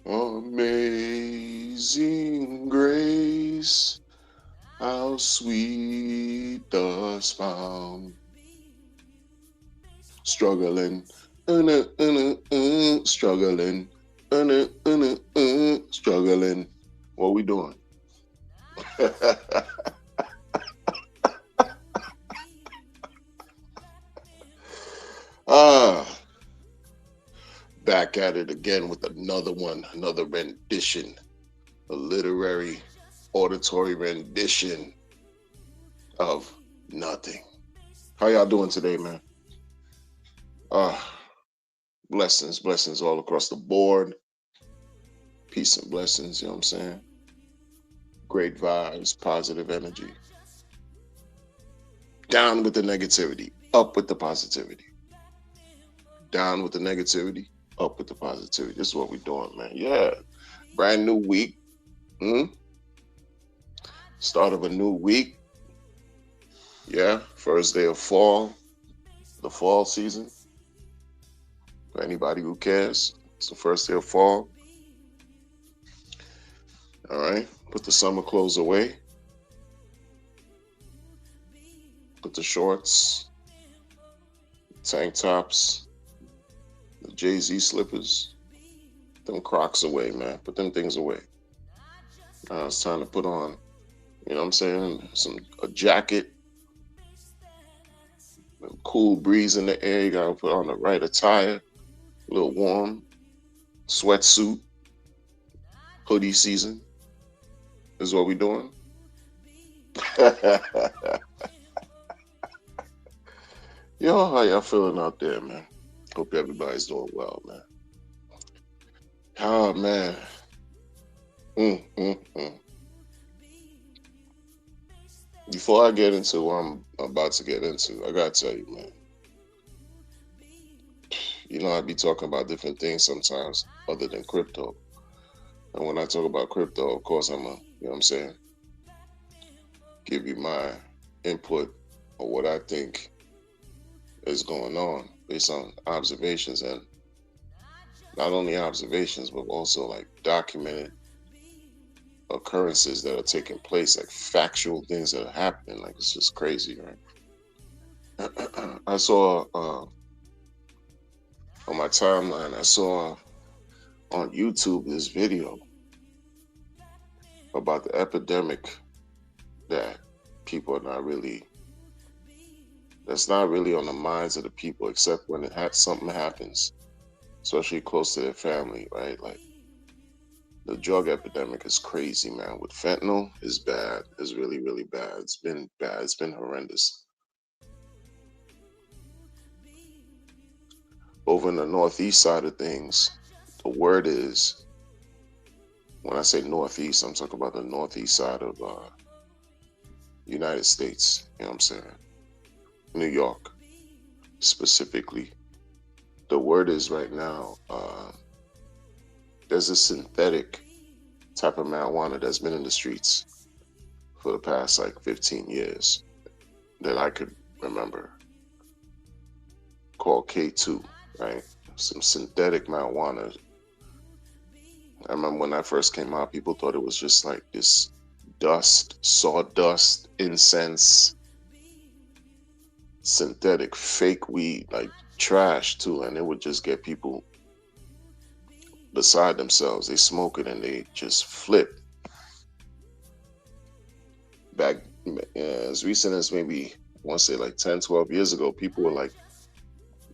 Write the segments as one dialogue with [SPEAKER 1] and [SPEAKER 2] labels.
[SPEAKER 1] Amazing grace, how sweet the sound. Struggling, struggling, struggling. What we doing? ah, Back at it again with another one, another rendition, a literary, auditory rendition of nothing. How y'all doing today, man? Ah, blessings, blessings all across the board. Peace and blessings, you know what I'm saying? Great vibes, positive energy. Down with the negativity, up with the positivity. Down with the negativity, up with the positivity. This is what we're doing, man. Yeah. Brand new week. Hmm? Start of a new week. Yeah. First day of fall, the fall season. For anybody who cares, it's the first day of fall. All right. Put the summer clothes away. Put the shorts, tank tops, the Jay-Z slippers, them Crocs away, man. Put them things away. It's time to put on, you know what I'm saying? A jacket, a cool breeze in the air. You gotta put on the right attire, a little warm, sweatsuit, hoodie season is what we doing. Yo, how y'all feeling out there, man? Hope everybody's doing well, man. Oh man. Mm. Before I get into what I'm about to get into, I gotta tell you, man. You know, I be talking about different things sometimes other than crypto. And when I talk about crypto, of course, you know what I'm saying, give you my input or what I think is going on based on observations and not only observations, but also like documented occurrences that are taking place, like factual things that are happening. Like it's just crazy, right? I saw on my timeline, I saw on YouTube this video about the epidemic that people are not really that's not really on the minds of the people except when something happens, especially close to their family, right? Like the drug epidemic is crazy, man. With fentanyl is bad. It's really, really bad. It's been bad. It's been horrendous. Over in the northeast side of things, the word is when I say northeast, I'm talking about the northeast side of United States. You know what I'm saying? New York specifically. The word is right now. There's a synthetic type of marijuana that's been in the streets for the past like 15 years that I could remember called K2, right? Some synthetic marijuana. I remember when that first came out, people thought it was just like this dust, sawdust, incense, synthetic fake weed, like trash too, and it would just get people beside themselves. They smoke it and they just flip. Back as recent as maybe I want to say like 10, 12 years ago, people were like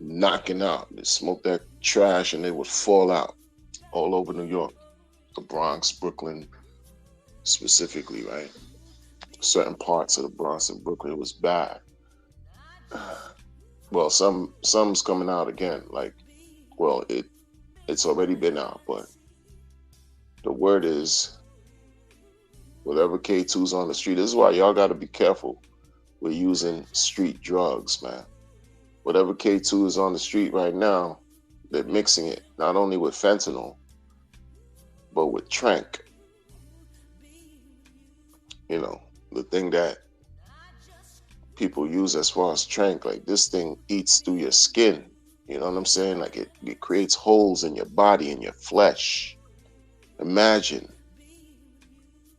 [SPEAKER 1] knocking out. They smoked that trash and they would fall out all over New York, the Bronx, Brooklyn specifically, right? Certain parts of the Bronx and Brooklyn, it was bad. Well, some's coming out again. Like, well, it's already been out, but the word is whatever K2's on the street. This is why y'all got to be careful with using street drugs, man. Whatever K2 is on the street right now, they're mixing it not only with fentanyl, but with trank. You know, the thing that people use as far as trank, like this thing eats through your skin. You know what I'm saying? Like it creates holes in your body and your flesh. Imagine.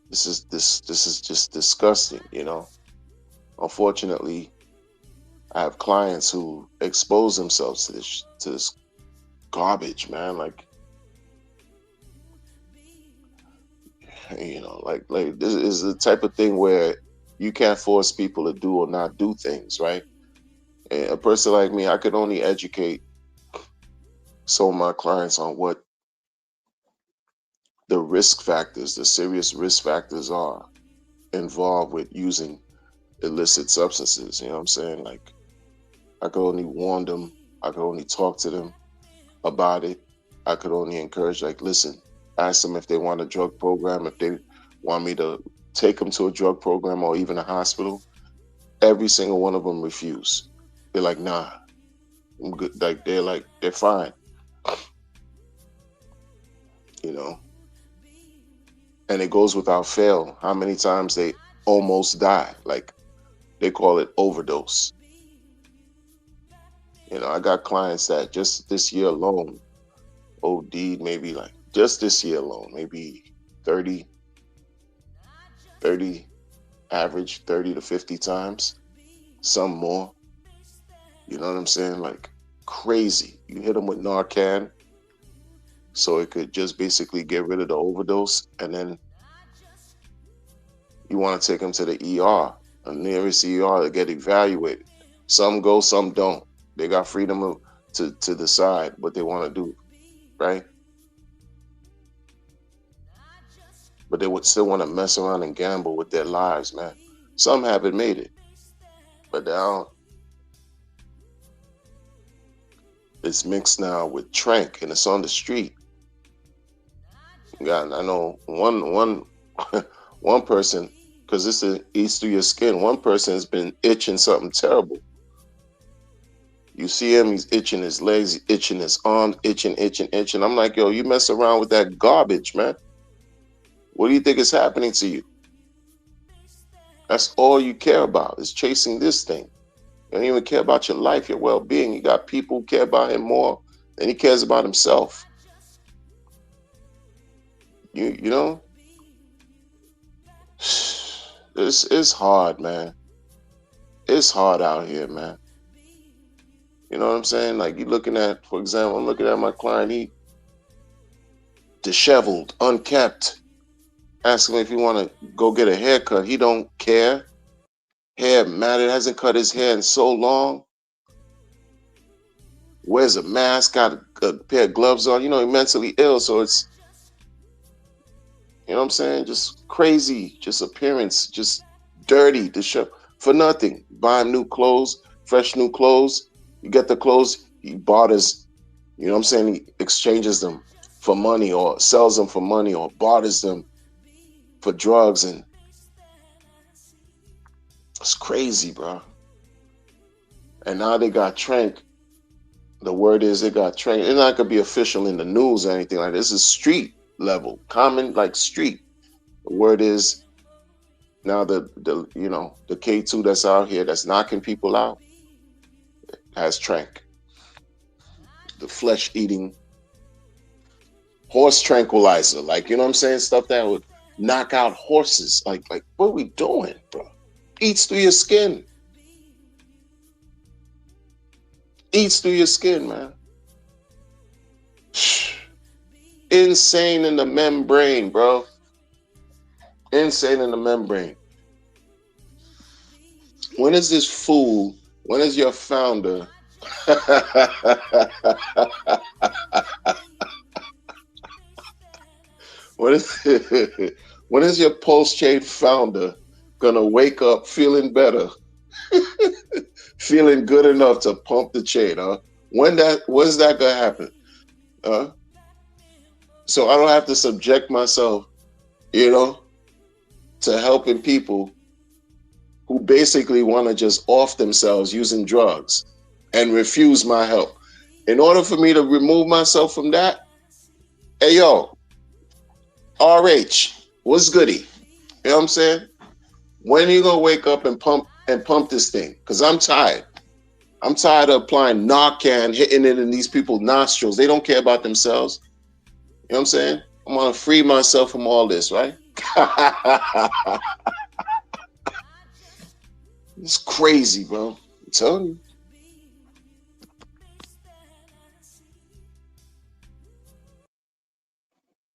[SPEAKER 1] This is just disgusting, you know. Unfortunately, I have clients who expose themselves to this garbage, man. Like this is the type of thing where you can't force people to do or not do things, right? And a person like me, I could only educate some of my clients on what the risk factors, the serious risk factors are involved with using illicit substances. You know what I'm saying? Like, I could only warn them, I could only talk to them about it. I could only encourage, like, listen, ask them if they want a drug program, if they want me to take them to a drug program or even a hospital. Every single one of them refuse. They're like, nah, I'm good. They're fine, you know. And it goes without fail how many times they almost die. Like, they call it overdose. You know, I got clients that just this year alone OD'd, maybe like just this year alone, maybe 30, 30, average 30 to 50 times, some more. You know what I'm saying? Like, crazy. You hit them with Narcan so it could just basically get rid of the overdose, and then you want to take them to the ER, the nearest ER, to get evaluated. Some go, some don't. They got freedom to decide what they want to do, right? But they would still want to mess around and gamble with their lives, man. Some haven't made it, but now it's mixed now with Trank, and it's on the street. God, I know one one person, because this eats through your skin. One person has been itching something terrible. You see him, he's itching his legs, he's itching his arms, itching. I'm like, yo, you mess around with that garbage, man. What do you think is happening to you? That's all you care about is chasing this thing. You don't even care about your life, your well-being. You got people who care about him more than he cares about himself. You know, this is hard, man. It's hard out here, man. You know what I'm saying? Like, you looking at, for example, I'm looking at my client, he disheveled, unkept. Ask him if he want to go get a haircut. He don't care. Hair matted, hasn't cut his hair in so long. Wears a mask, got a pair of gloves on. You know, he's mentally ill, so it's, you know what I'm saying? Just crazy, just appearance, just dirty, for nothing. Buy him new clothes, fresh new clothes. You get the clothes, he barters, you know what I'm saying? He exchanges them for money or sells them for money or barters them for drugs. And it's crazy, bro. And now they got Trank. The word is they got Trank. It's not gonna be official in the news or anything like this. This is street level, common, like street. The word is now the K2 that's out here that's knocking people out has Trank. The flesh eating horse tranquilizer, like, you know what I'm saying? Stuff that would knock out horses. Like what are we doing, bro? Eats through your skin. Eats through your skin, man. Insane in the membrane, bro. Insane in the membrane. When is this fool? When is your founder? when is your Pulse Chain founder gonna wake up feeling better, feeling good enough to pump the chain? Huh? When's that gonna happen? Huh? So I don't have to subject myself, you know, to helping people who basically want to just off themselves using drugs and refuse my help. In order for me to remove myself from that, hey yo, RH, what's goody? You know what I'm saying? When are you gonna wake up and pump this thing? Because I'm tired. I'm tired of applying Narcan, hitting it in these people's nostrils. They don't care about themselves. You know what I'm saying? I'm gonna free myself from all this, right? It's crazy, bro. I'm telling you.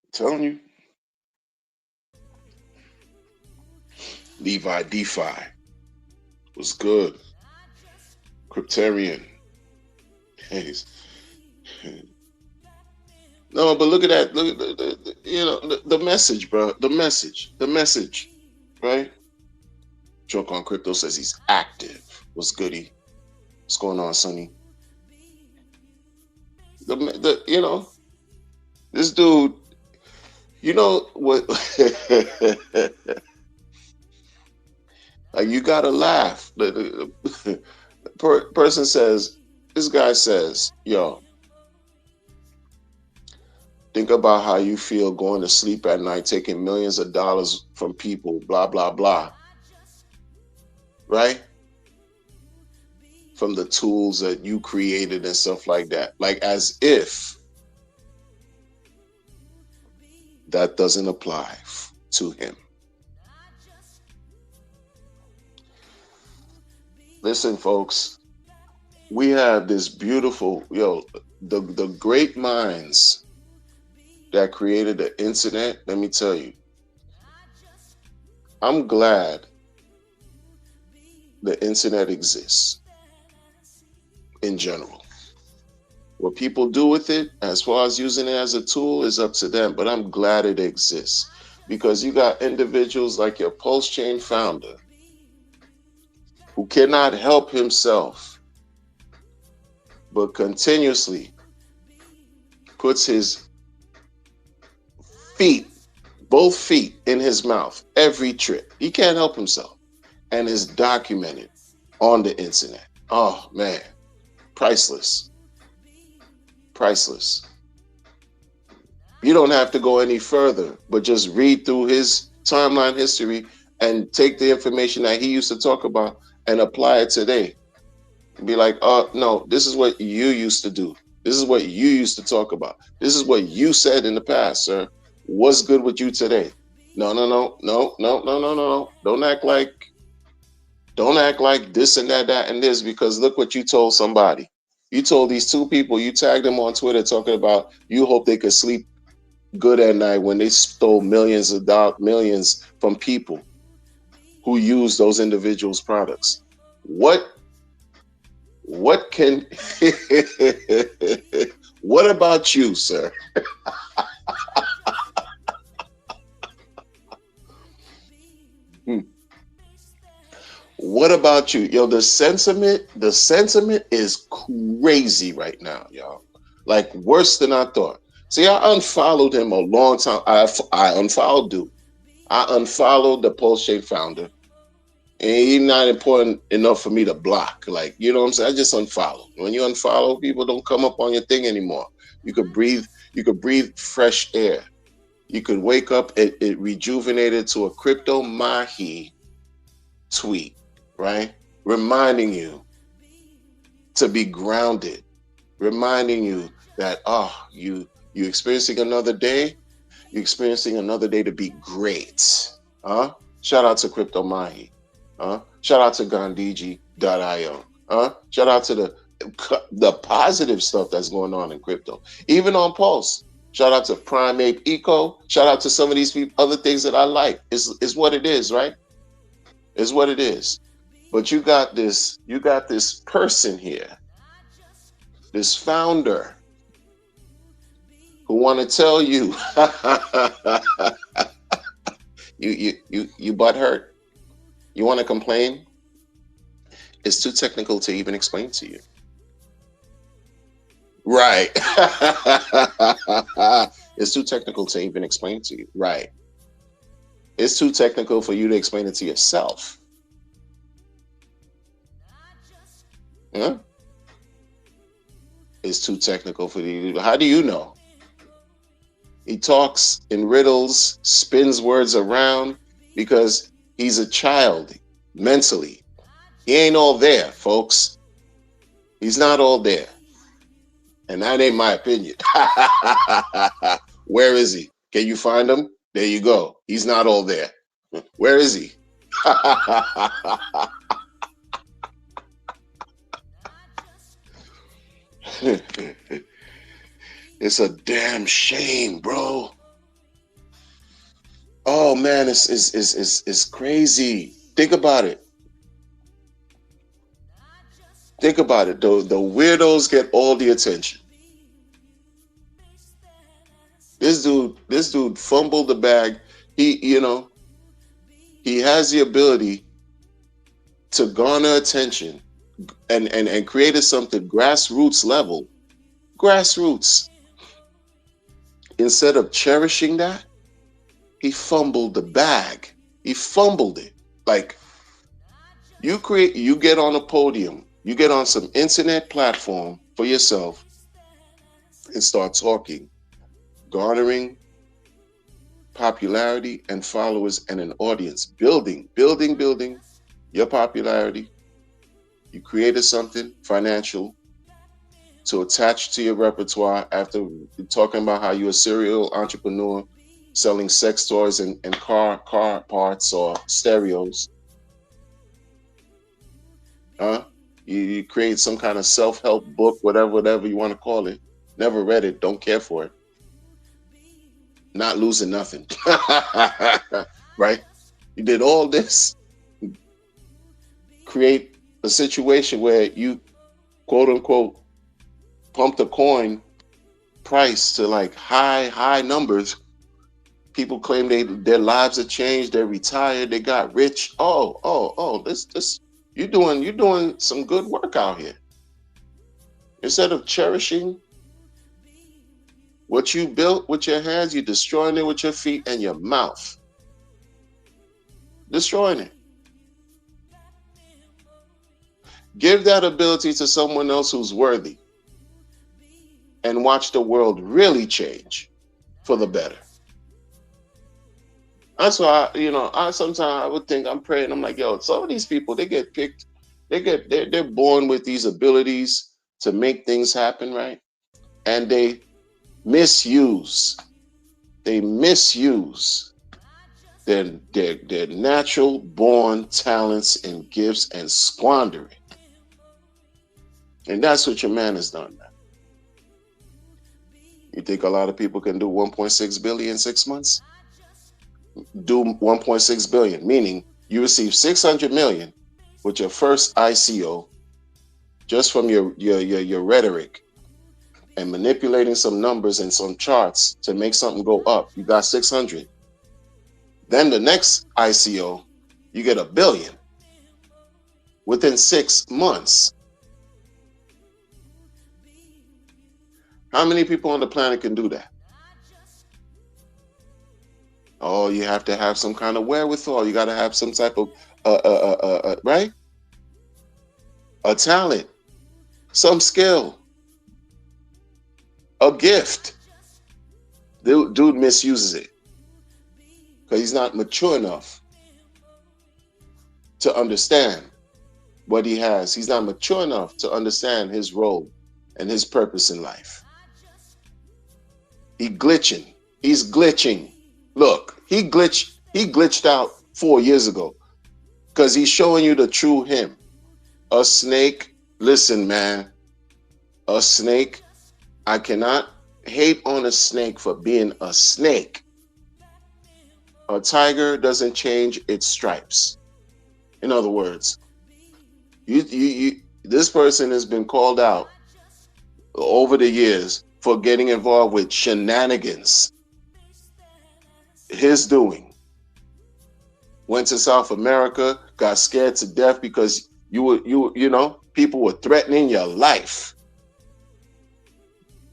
[SPEAKER 1] I'm telling you. Levi DeFi was good. Cryptarian. Hey, no, but look at that. Look at the message, bro. The message, right? Joke on Crypto says he's active. What's goody? What's going on, Sonny? This dude. You know what? Like you gotta laugh. The person says, this guy says, yo, think about how you feel going to sleep at night, taking millions of dollars from people, blah, blah, blah. Right? From the tools that you created and stuff like that. Like as if that doesn't apply to him. Listen, folks, we have this beautiful, the great minds that created the internet. Let me tell you, I'm glad the internet exists in general. What people do with it, as far as using it as a tool, is up to them. But I'm glad it exists because you got individuals like your Pulse Chain founder who cannot help himself but continuously puts his feet, both feet, in his mouth every trip. He can't help himself and is documented on the internet. Oh, man. Priceless. Priceless. You don't have to go any further, but just read through his timeline history and take the information that he used to talk about and apply it today. Be like, oh, no, this is what you used to do. This is what you used to talk about. This is what you said in the past, sir. What's good with you today? No. Don't act like this and that and this, because look what you told somebody. You told these two people, you tagged them on Twitter talking about you hope they could sleep good at night when they stole millions from people who use those individuals' products. What can what about you, sir? What about you? Yo, the sentiment is crazy right now, y'all. Like worse than I thought. See, I unfollowed him a long time. I unfollowed dude. I unfollowed the Pulse Chain founder. And he's not important enough for me to block. Like, you know what I'm saying? I just unfollow. When you unfollow, people don't come up on your thing anymore. You could breathe fresh air. You could wake up, it rejuvenated to a Crypto Mahi tweet, right? Reminding you to be grounded, reminding you that, you experiencing another day, you're experiencing another day to be great. Shout out to Crypto Mahi. Shout out to Gandhiji.io. Shout out to the positive stuff that's going on in crypto. Even on Pulse. Shout out to Primate Eco. Shout out to some of these other things that I like. It's what it is, right? It's what it is. But you got this person here, this founder, who want to tell you you butt hurt. You want to complain? It's too technical to even explain to you. Right. It's too technical to even explain to you. Right. It's too technical for you to explain it to yourself. Yeah? It's too technical for you. How do you know? He talks in riddles, spins words around because he's a child mentally. He ain't all there, folks. He's not all there. And that ain't my opinion. Where is he? Can you find him? There you go. He's not all there. Where is he? It's a damn shame, bro. Oh man, it's crazy. Think about it. Think about it. The weirdos get all the attention. This dude fumbled the bag. He has the ability to garner attention and created something grassroots level. Grassroots. Instead of cherishing that, he fumbled the bag. He fumbled it. Like you get on a podium, you get on some internet platform for yourself and start talking, garnering popularity and followers and an audience, building your popularity. You created something financial to attach to your repertoire after talking about how you're a serial entrepreneur selling sex toys and car parts or stereos. You create some kind of self-help book, whatever you want to call it. Never read it, don't care for it. Not losing nothing. Right? You did all this, create a situation where you quote unquote pump the coin price to like high numbers. People claim their lives have changed, they're retired, they got rich. This you're doing some good work out here. Instead of cherishing what you built with your hands, you're destroying it with your feet and your mouth. Destroying it. Give that ability to someone else who's worthy and watch the world really change for the better. That's why, I sometimes I would think, I'm praying, I'm like, yo, some of these people, they get picked, they're born with these abilities to make things happen, right? And they misuse their natural born talents and gifts and squander it. And that's what your man has done, man. You think a lot of people can do 1.6 billion in 6 months? Do 1.6 billion, meaning you receive 600 million with your first ICO just from your rhetoric and manipulating some numbers and some charts to make something go up. You got 600. Then the next ICO, you get 1 billion within 6 months. How many people on the planet can do that? Oh, you have to have some kind of wherewithal. You got to have some type of, right? A talent, some skill, a gift. Dude misuses it because he's not mature enough to understand what he has. He's not mature enough to understand his role and his purpose in life. He's glitching. Look, he glitched out 4 years ago because he's showing you the true him. A snake, listen, man, a snake, I cannot hate on a snake for being a snake. A tiger doesn't change its stripes. In other words, this person has been called out over the years for getting involved with shenanigans. His doing. Went to South America, got scared to death because people were threatening your life.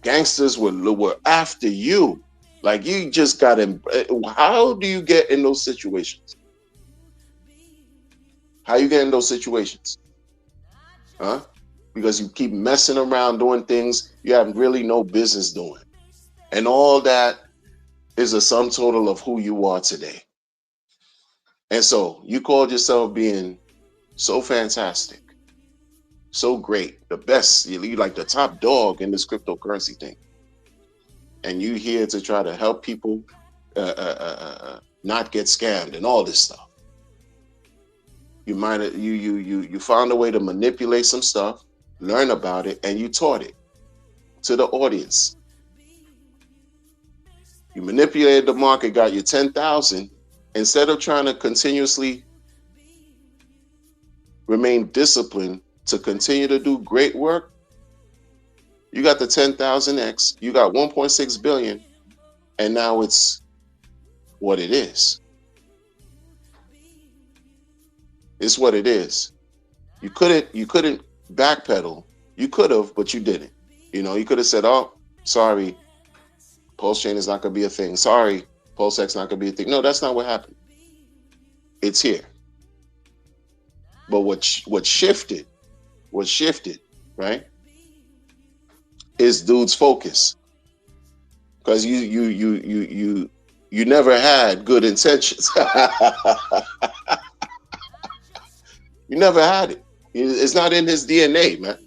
[SPEAKER 1] Gangsters were after you. Like you just got in. How do you get in those situations? How you get in those situations? Huh? Because you keep messing around doing things you have really no business doing. And all that is a sum total of who you are today. And so you called yourself being so fantastic, so great, the best, you like the top dog in this cryptocurrency thing. And you here to try to help people not get scammed and all this stuff. You might you found a way to manipulate some stuff, learn about it, and you taught it to the audience. You manipulated the market, got you 10,000. Instead of trying to continuously remain disciplined to continue to do great work, you got the 10,000x, you got 1.6 billion, and now it's what it is. It's what it is. You couldn't backpedal. You could have, but you didn't. You could have said, "Oh, sorry, Pulse Chain is not going to be a thing. Sorry, Pulse X not going to be a thing." No, that's not what happened. It's here. But what shifted, right, is dude's focus. Because you never had good intentions. You never had it. It's not in his DNA, man.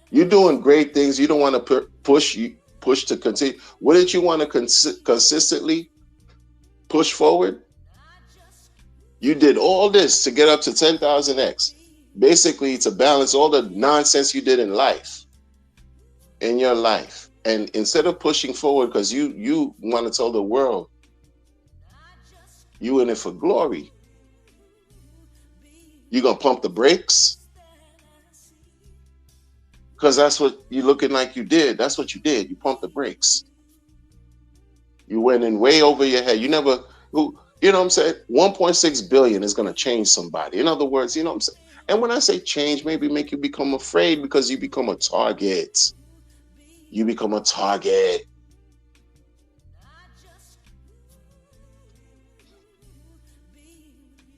[SPEAKER 1] You're doing great things. You don't want to push to continue. Wouldn't you want to consistently push forward? You did all this to get up to 10,000x, basically to balance all the nonsense you did in your life. And instead of pushing forward because you want to tell the world you in it for glory, you're going to pump the brakes? Because that's what you're looking like you did. That's what you did. You pumped the brakes. You went in way over your head. You know what I'm saying? 1.6 billion is going to change somebody. In other words, you know what I'm saying? And when I say change, maybe make you become afraid because you become a target. You become a target.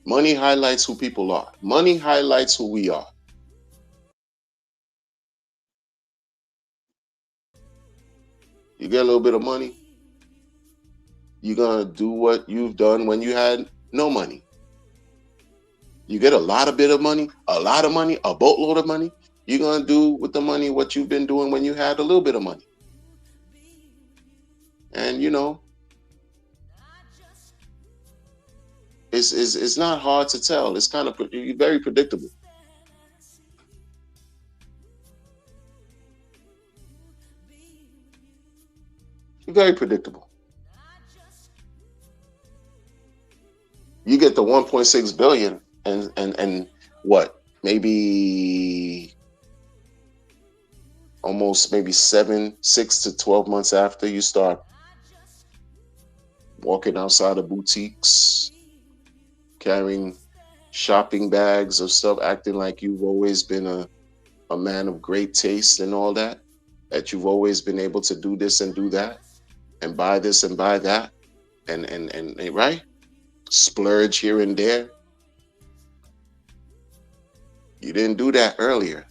[SPEAKER 1] Money highlights who people are. Money highlights who we are. You get a little bit of money, you're going to do what you've done when you had no money. You get a lot of money, a boatload of money, you're going to do with the money what you've been doing when you had a little bit of money. And, it's not hard to tell. It's kind of very predictable. Very predictable. You get the 1.6 billion and what? Maybe almost 6 to 12 months after, you start walking outside of boutiques, carrying shopping bags of stuff, acting like you've always been a man of great taste and all that you've always been able to do this and do that and buy this and buy that and right? Splurge here and there. You didn't do that earlier.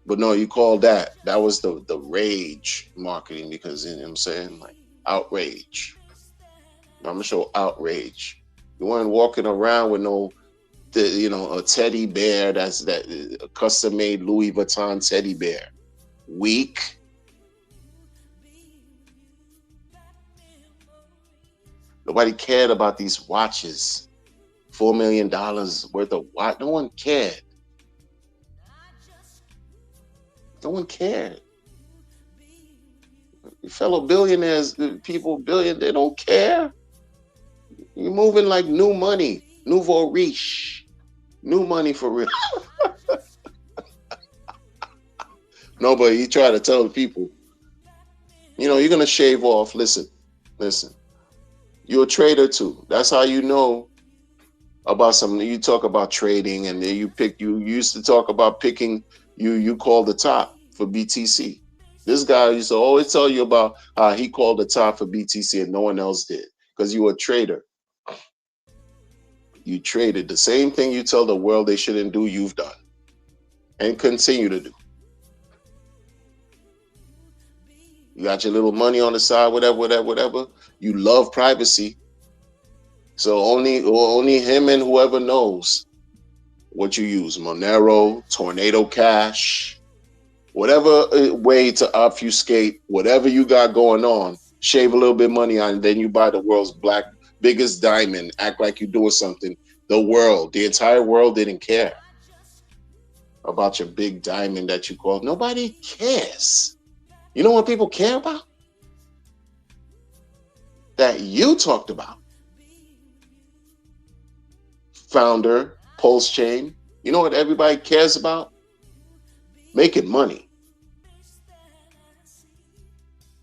[SPEAKER 1] But no, you call that was the rage marketing, because you know what I'm saying, like outrage. I'm gonna show outrage. You weren't walking around with a teddy bear that a custom made Louis Vuitton teddy bear. Weak. Nobody cared about these watches. $4 million worth of watch. No one cared. No one cared. Your fellow billionaires, they don't care. You're moving like new money, nouveau riche, new money for real. No, but you try to tell the people, you're going to shave off. Listen. You're a trader too. That's how you know about something. You talk about trading, and then you used to talk about picking, you call the top for BTC. This guy used to always tell you about how he called the top for BTC and no one else did, because you were a trader. You traded. The same thing you tell the world they shouldn't do, you've done and continue to do. You got your little money on the side, whatever. You love privacy. So only him and whoever knows what you use. Monero, Tornado Cash, whatever way to obfuscate whatever you got going on, shave a little bit of money on, and then you buy the world's biggest diamond, act like you're doing something. The entire world didn't care about your big diamond that you called. Nobody cares. You know what people care about? That you talked about. Founder, Pulse Chain. You know what everybody cares about? Making money.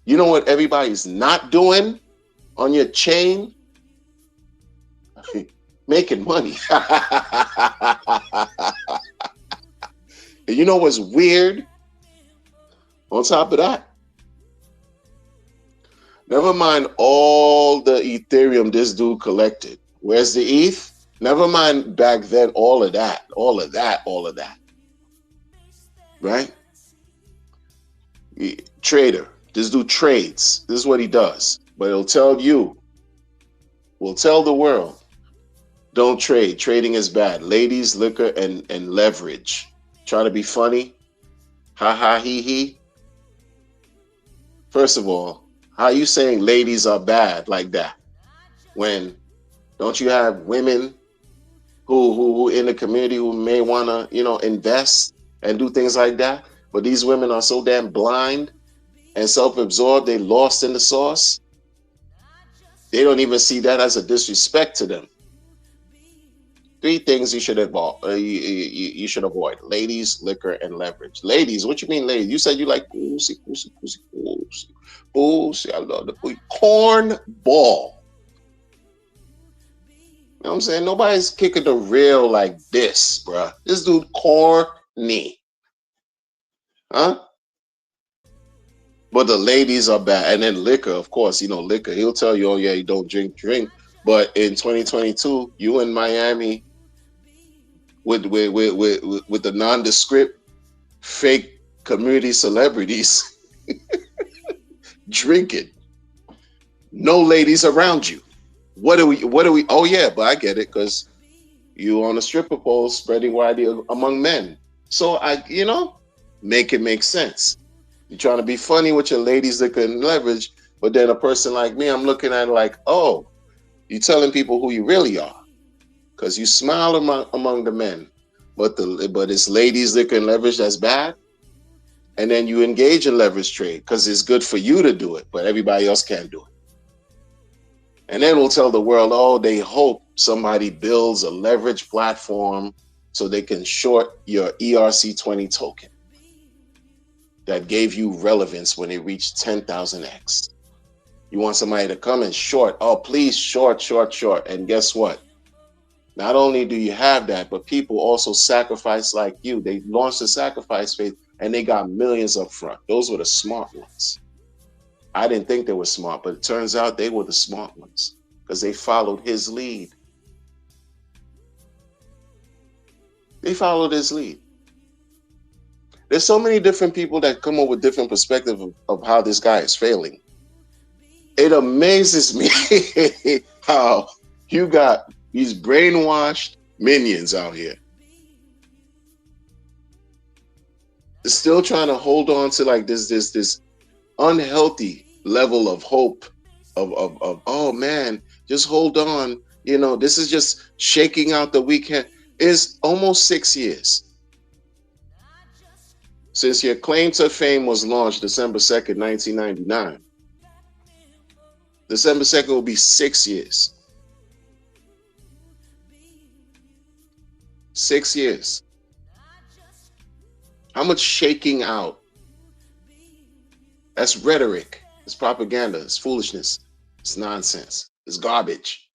[SPEAKER 1] You know what everybody's not doing on your chain? Making money. And you know what's weird? On top of that, never mind all the Ethereum this dude collected. Where's the ETH? Never mind back then, all of that. Right? Trader. This dude trades. This is what he does. But he'll tell you, will tell the world, don't trade. Trading is bad. Ladies, liquor, and leverage. Trying to be funny. Ha ha he he. First of all, how are you saying ladies are bad like that? When don't you have women who in the community who may want to, invest and do things like that? But these women are so damn blind and self-absorbed, they lost in the sauce. They don't even see that as a disrespect to them. 3 things you should you should avoid: ladies, liquor, and leverage. Ladies, what you mean, ladies? You said you like pussy. I love the pussy. Corn ball. You know what I'm saying? Nobody's kicking the real like this, bruh. This dude corny. Huh? But the ladies are bad. And then liquor, of course, liquor. He'll tell you, oh yeah, you don't drink. But in 2022, you in Miami with the nondescript fake community celebrities drinking. No ladies around you. What are we? Oh yeah, but I get it, because you on a stripper pole spreading widely among men. So make it make sense. You're trying to be funny with your ladies that can leverage, but then a person like me, I'm looking at it like, oh, you're telling people who you really are, because you smile among the men, but it's ladies that can leverage that's bad, and then you engage in leverage trade because it's good for you to do it, but everybody else can't do it. And then we'll tell the world, oh, they hope somebody builds a leverage platform so they can short your ERC20 token that gave you relevance when it reached 10,000x. You want somebody to come and short. Oh, please short. And guess what? Not only do you have that, but people also sacrifice like you. They launched a sacrifice phase and they got millions up front. Those were the smart ones. I didn't think they were smart, but it turns out they were the smart ones because they followed his lead. There's so many different people that come up with different perspectives of how this guy is failing. It amazes me how you got these brainwashed minions out here still trying to hold on to like this unhealthy level of hope of oh man, just hold on. This is just shaking out the weekend. It's almost 6 years since your claim to fame was launched, December 2nd, 1999. December 2nd will be 6 years. 6 years. How much shaking out? That's rhetoric. It's propaganda. It's foolishness. It's nonsense. It's garbage.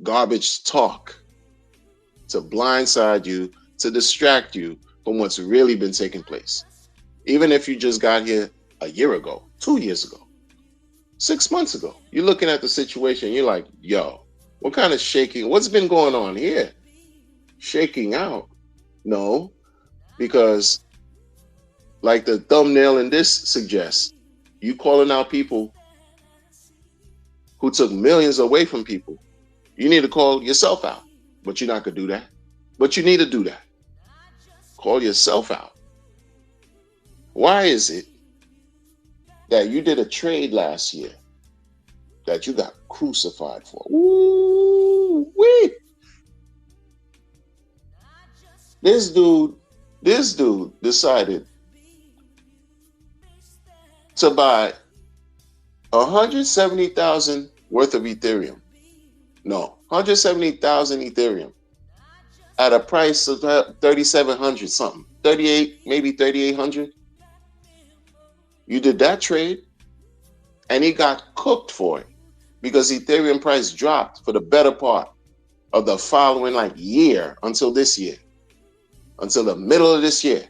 [SPEAKER 1] Garbage talk to blindside you, to distract you from what's really been taking place. Even if you just got here a year ago, 2 years ago, 6 months ago, you're looking at the situation, you're like, yo, what kind of shaking? What's been going on here? Shaking out? No, because like the thumbnail in this suggests, you calling out people who took millions away from people. You need to call yourself out, but you're not going to do that. But you need to do that. Call yourself out. Why is it that you did a trade last year that you got crucified for? Ooh, wee. This dude, this dude decided to buy 170,000 worth of Ethereum. No, 170,000 Ethereum at a price of 3,700 something, 38, maybe 3,800. You did that trade, and he got cooked for it because Ethereum price dropped for the better part of the following like year until this year, until the middle of this year.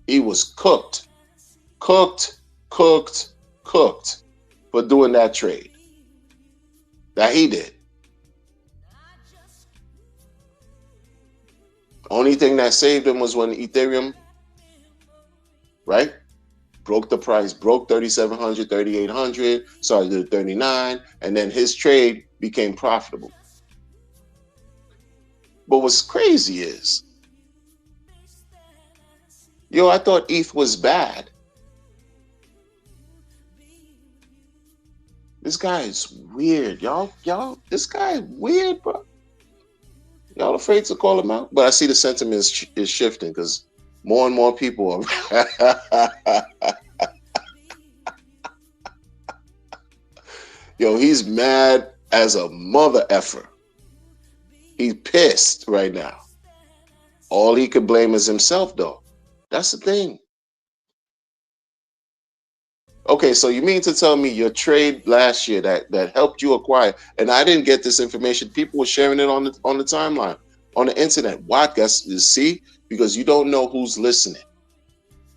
[SPEAKER 1] He was cooked, cooked, cooked, cooked for doing that trade that he did. Only thing that saved him was when Ethereum, right, broke the price, broke 3,700, 3,800, started to 39, and then his trade became profitable. But what's crazy is, yo, I thought ETH was bad. This guy is weird, y'all. This guy is weird, bro. Y'all afraid to call him out? But I see the sentiment is shifting because more and more people are. Yo, he's mad as a mother effer. He's pissed right now. All he could blame is himself, though. That's the thing. Okay, so you mean to tell me your trade last year that helped you acquire, and I didn't get this information. People were sharing it on the timeline, on the internet. Why? Guess you see, because you don't know who's listening.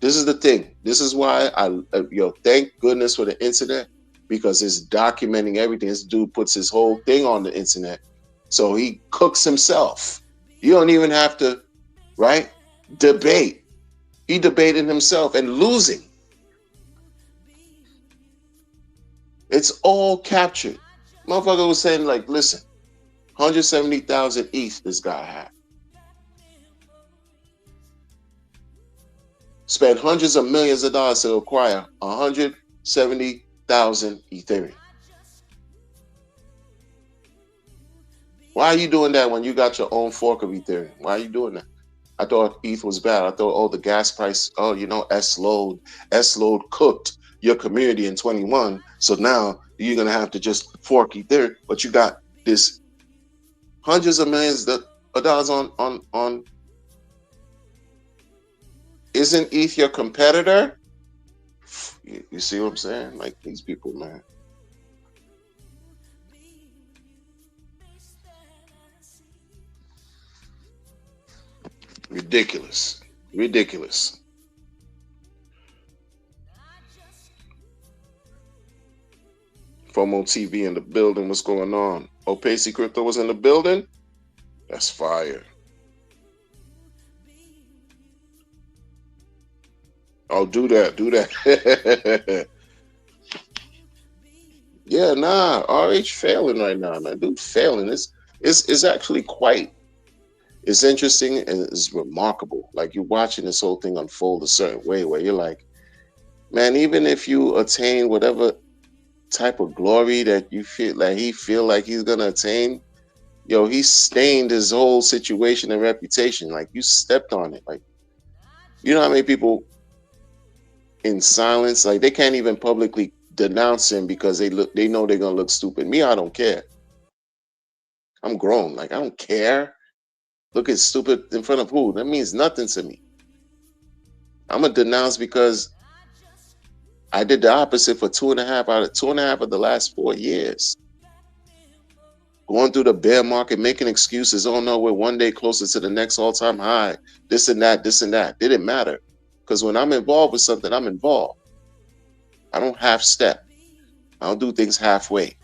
[SPEAKER 1] This is the thing. This is why thank goodness for the internet, because it's documenting everything. This dude puts his whole thing on the internet, so he cooks himself. You don't even have to, right? Debate. He debated himself and losing. It's all captured. Motherfucker was saying, like, listen, 170,000 ETH this guy had. Spent hundreds of millions of dollars to acquire 170,000 Ethereum. Why are you doing that when you got your own fork of Ethereum? Why are you doing that? I thought ETH was bad. I thought, the gas price, S-Load cooked your community in 21. So now you're going to have to just fork Ethereum. But you got this hundreds of millions of dollars on. Isn't ETH your competitor? You see what I'm saying? Like, these people, man. Ridiculous. FOMO TV in the building. What's going on? Opacey Crypto was in the building? That's fire. Oh, do that. Yeah, nah. RH failing right now, man. Dude failing. It's actually it's interesting and it's remarkable. Like, you're watching this whole thing unfold a certain way where you're like, man, even if you attain whatever type of glory that you feel like he's gonna attain, yo, he stained his whole situation and reputation. Like, you stepped on it. Like, you know how many people in silence, like, they can't even publicly denounce him because they know they're gonna look stupid. Me, I don't care. I'm grown. Like, I don't care. Looking stupid in front of who? That means nothing to me. I'm gonna denounce because I did the opposite for 2.5 of the last 4 years. Going through the bear market, making excuses. Oh no, we're one day closer to the next all-time high. This and that. Didn't matter. Because when I'm involved with something, I'm involved. I don't half step. I don't do things halfway.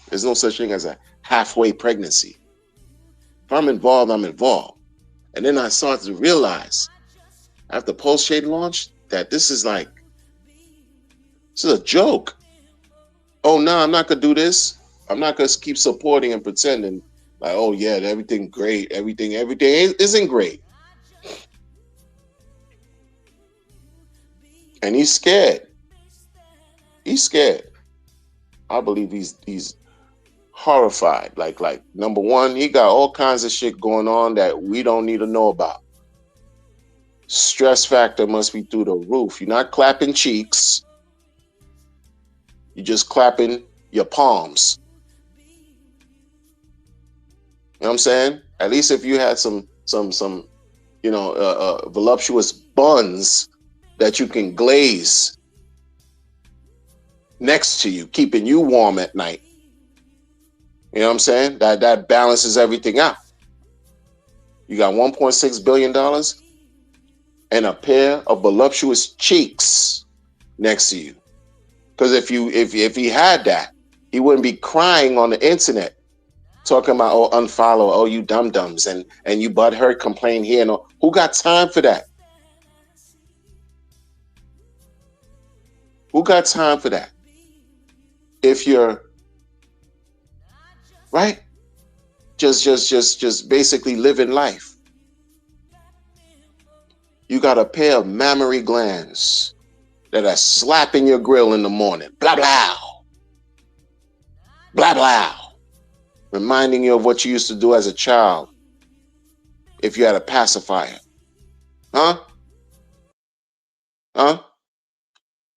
[SPEAKER 1] There's no such thing as a halfway pregnancy. If I'm involved, I'm involved. And then I started to realize after Pulse-Shade launched that this is a joke. Oh no, I'm not gonna do this. I'm not gonna keep supporting and pretending like, oh yeah, everything great. Everything isn't great. And he's scared. He's scared. I believe he's horrified. Like number one, he got all kinds of shit going on that we don't need to know about. Stress factor must be through the roof. You're not clapping cheeks. You're just clapping your palms. You know what I'm saying? At least if you had some voluptuous buns that you can glaze next to you, keeping you warm at night. You know what I'm saying? That balances everything out. You got $1.6 billion and a pair of voluptuous cheeks next to you. Because if he had that, he wouldn't be crying on the internet, talking about, oh, unfollow, oh, you dum-dums, and you butthurt complain here. No, who got time for that? Who got time for that? If you're right, just basically living life. You got a pair of mammary glands that are slapping your grill in the morning. Blah, blah. Blah, blah. Reminding you of what you used to do as a child if you had a pacifier. Huh?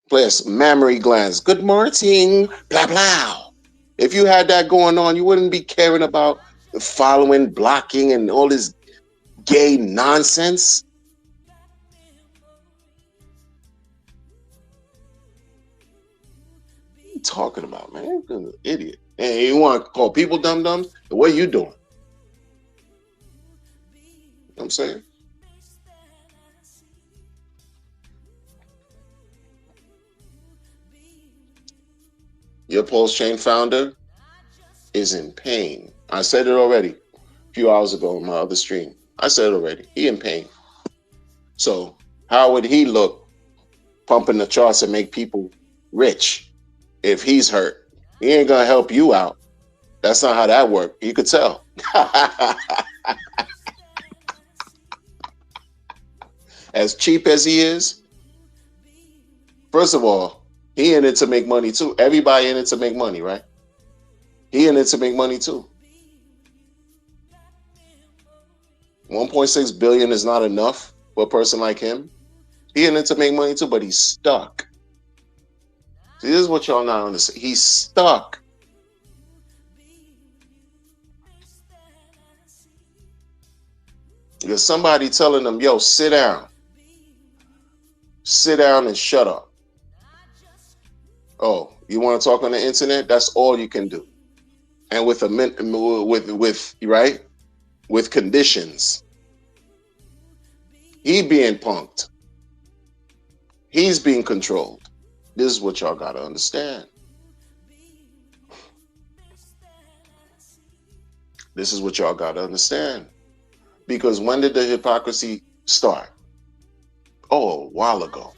[SPEAKER 1] Plus mammary glands. Good morning. Blah, blah. If you had that going on, you wouldn't be caring about following, blocking, and all this gay nonsense. What are you talking about, man? You're an idiot. And you want to call people dum-dums? What are you doing? You know what I'm saying? Your Pulse Chain founder is in pain. I said it already a few hours ago on my other stream. I said it already. He in pain. So how would he look pumping the charts and make people rich if he's hurt? He ain't gonna help you out. That's not how that works. You could tell. As cheap as he is, first of all, he in it to make money too. Everybody in it to make money, right? He in it to make money too. 1.6 billion is not enough for a person like him. He in it to make money too, but he's stuck. See, this is what y'all not understand. He's stuck. Because somebody telling him, yo, sit down. Sit down and shut up. Oh, you want to talk on the internet? That's all you can do. And with right? With conditions. He being punked. He's being controlled. This is what y'all gotta understand. This is what y'all gotta understand. Because when did the hypocrisy start? Oh, a while ago.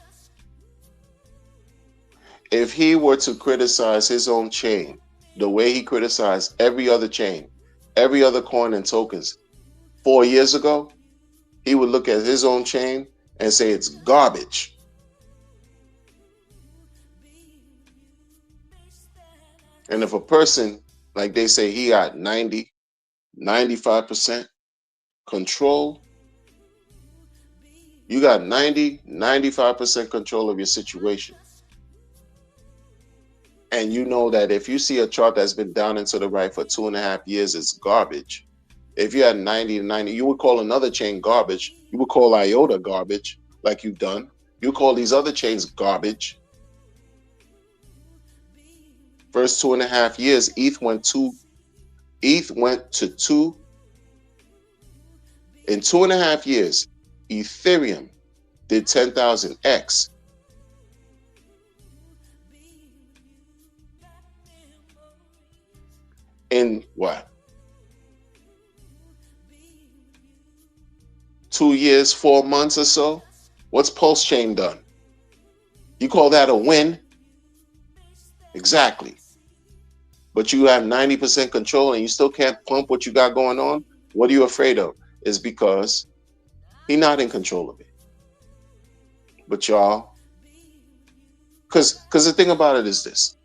[SPEAKER 1] If he were to criticize his own chain the way he criticized every other chain, every other coin and tokens 4 years ago, he would look at his own chain and say it's garbage. And if a person, like they say, he got 90, 95% control, you got 90, 95% control of your situation. And you know that if you see a chart that's been down and to the right for 2.5 years, it's garbage. If you had 90 to 90, you would call another chain garbage. You would call IOTA garbage, like you've done. You call these other chains garbage. First 2.5 years, ETH went to 2. In 2.5 years, Ethereum did 10,000x. In what? 2 years, 4 months or so? What's Pulse Chain done? You call that a win? Exactly. But you have 90% control and you still can't pump what you got going on? What are you afraid of? It's because he's not in control of it. But y'all Because the thing about it is this: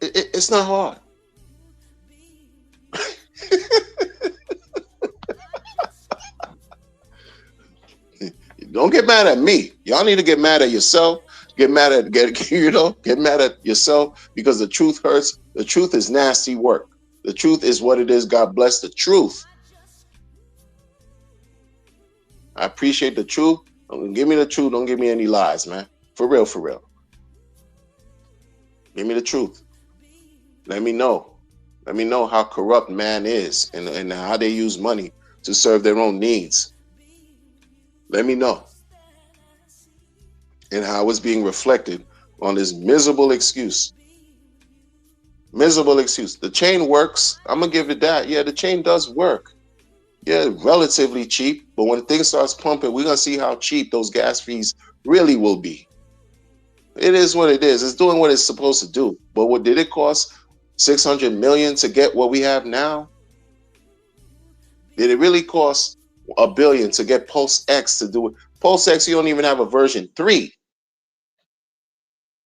[SPEAKER 1] it's not hard. Don't get mad at me. Y'all need to get mad at yourself. Get mad at get mad at yourself because the truth hurts. The truth is nasty work. The truth is what it is. God bless the truth. I appreciate the truth. Give me the truth. Don't give me any lies, man. For real, for real. Give me the truth. Let me know. Let me know how corrupt man is and how they use money to serve their own needs. Let me know. And how it's being reflected on this miserable excuse. Miserable excuse. The chain works. I'm going to give it that. Yeah, the chain does work. Yeah, relatively cheap. But when things starts pumping, we're going to see how cheap those gas fees really will be. It is what it is. It's doing what it's supposed to do. But what did it cost? 600 million to get what we have now? Did it really cost $1 billion to get Pulse X to do it? Pulse X, you don't even have a version 3.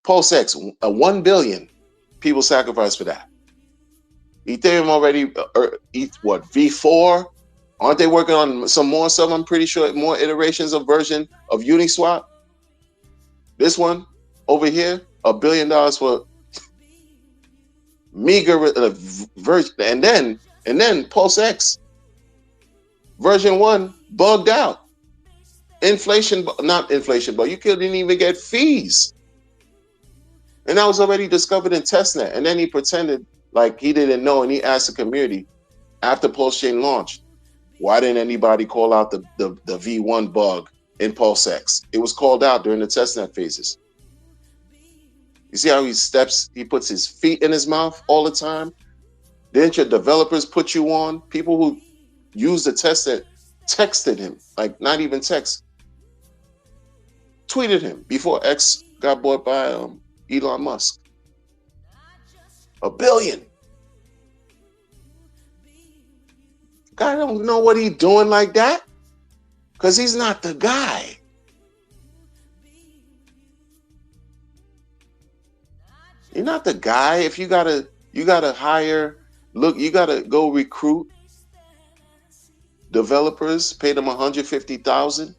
[SPEAKER 1] Pulse X, a 1 billion people sacrifice for that. Ethereum already, what, V4? Aren't they working on some more stuff? I'm pretty sure more iterations of version of Uniswap. This one over here, $1 billion for meager version, and then Pulse X version 1 bugged out. Inflation, not inflation, but you couldn't even get fees. And that was already discovered in testnet. And then he pretended like he didn't know, and he asked the community after Pulse Chain launched, why didn't anybody call out the V1 bug in Pulse X? It was called out during the testnet phases. You see how he puts his feet in his mouth all the time? Didn't your developers put you on? People who use the testnet texted him, like not even text, tweeted him before X got bought by Elon Musk. $1 billion. Guy don't know what he's doing like that because he's not the guy. You're not the guy. If you gotta hire, you gotta go recruit developers, pay them $150,000.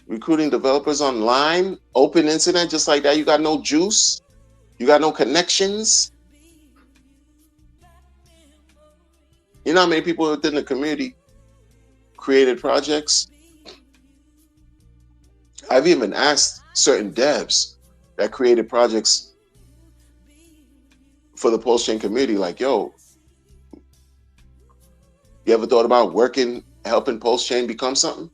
[SPEAKER 1] Recruiting developers online, open internet, just like that. You got no juice. You got no connections. You know how many people within the community created projects? I've even asked certain devs that created projects for the Pulse Chain community, like, yo, you ever thought about helping Pulse Chain become something?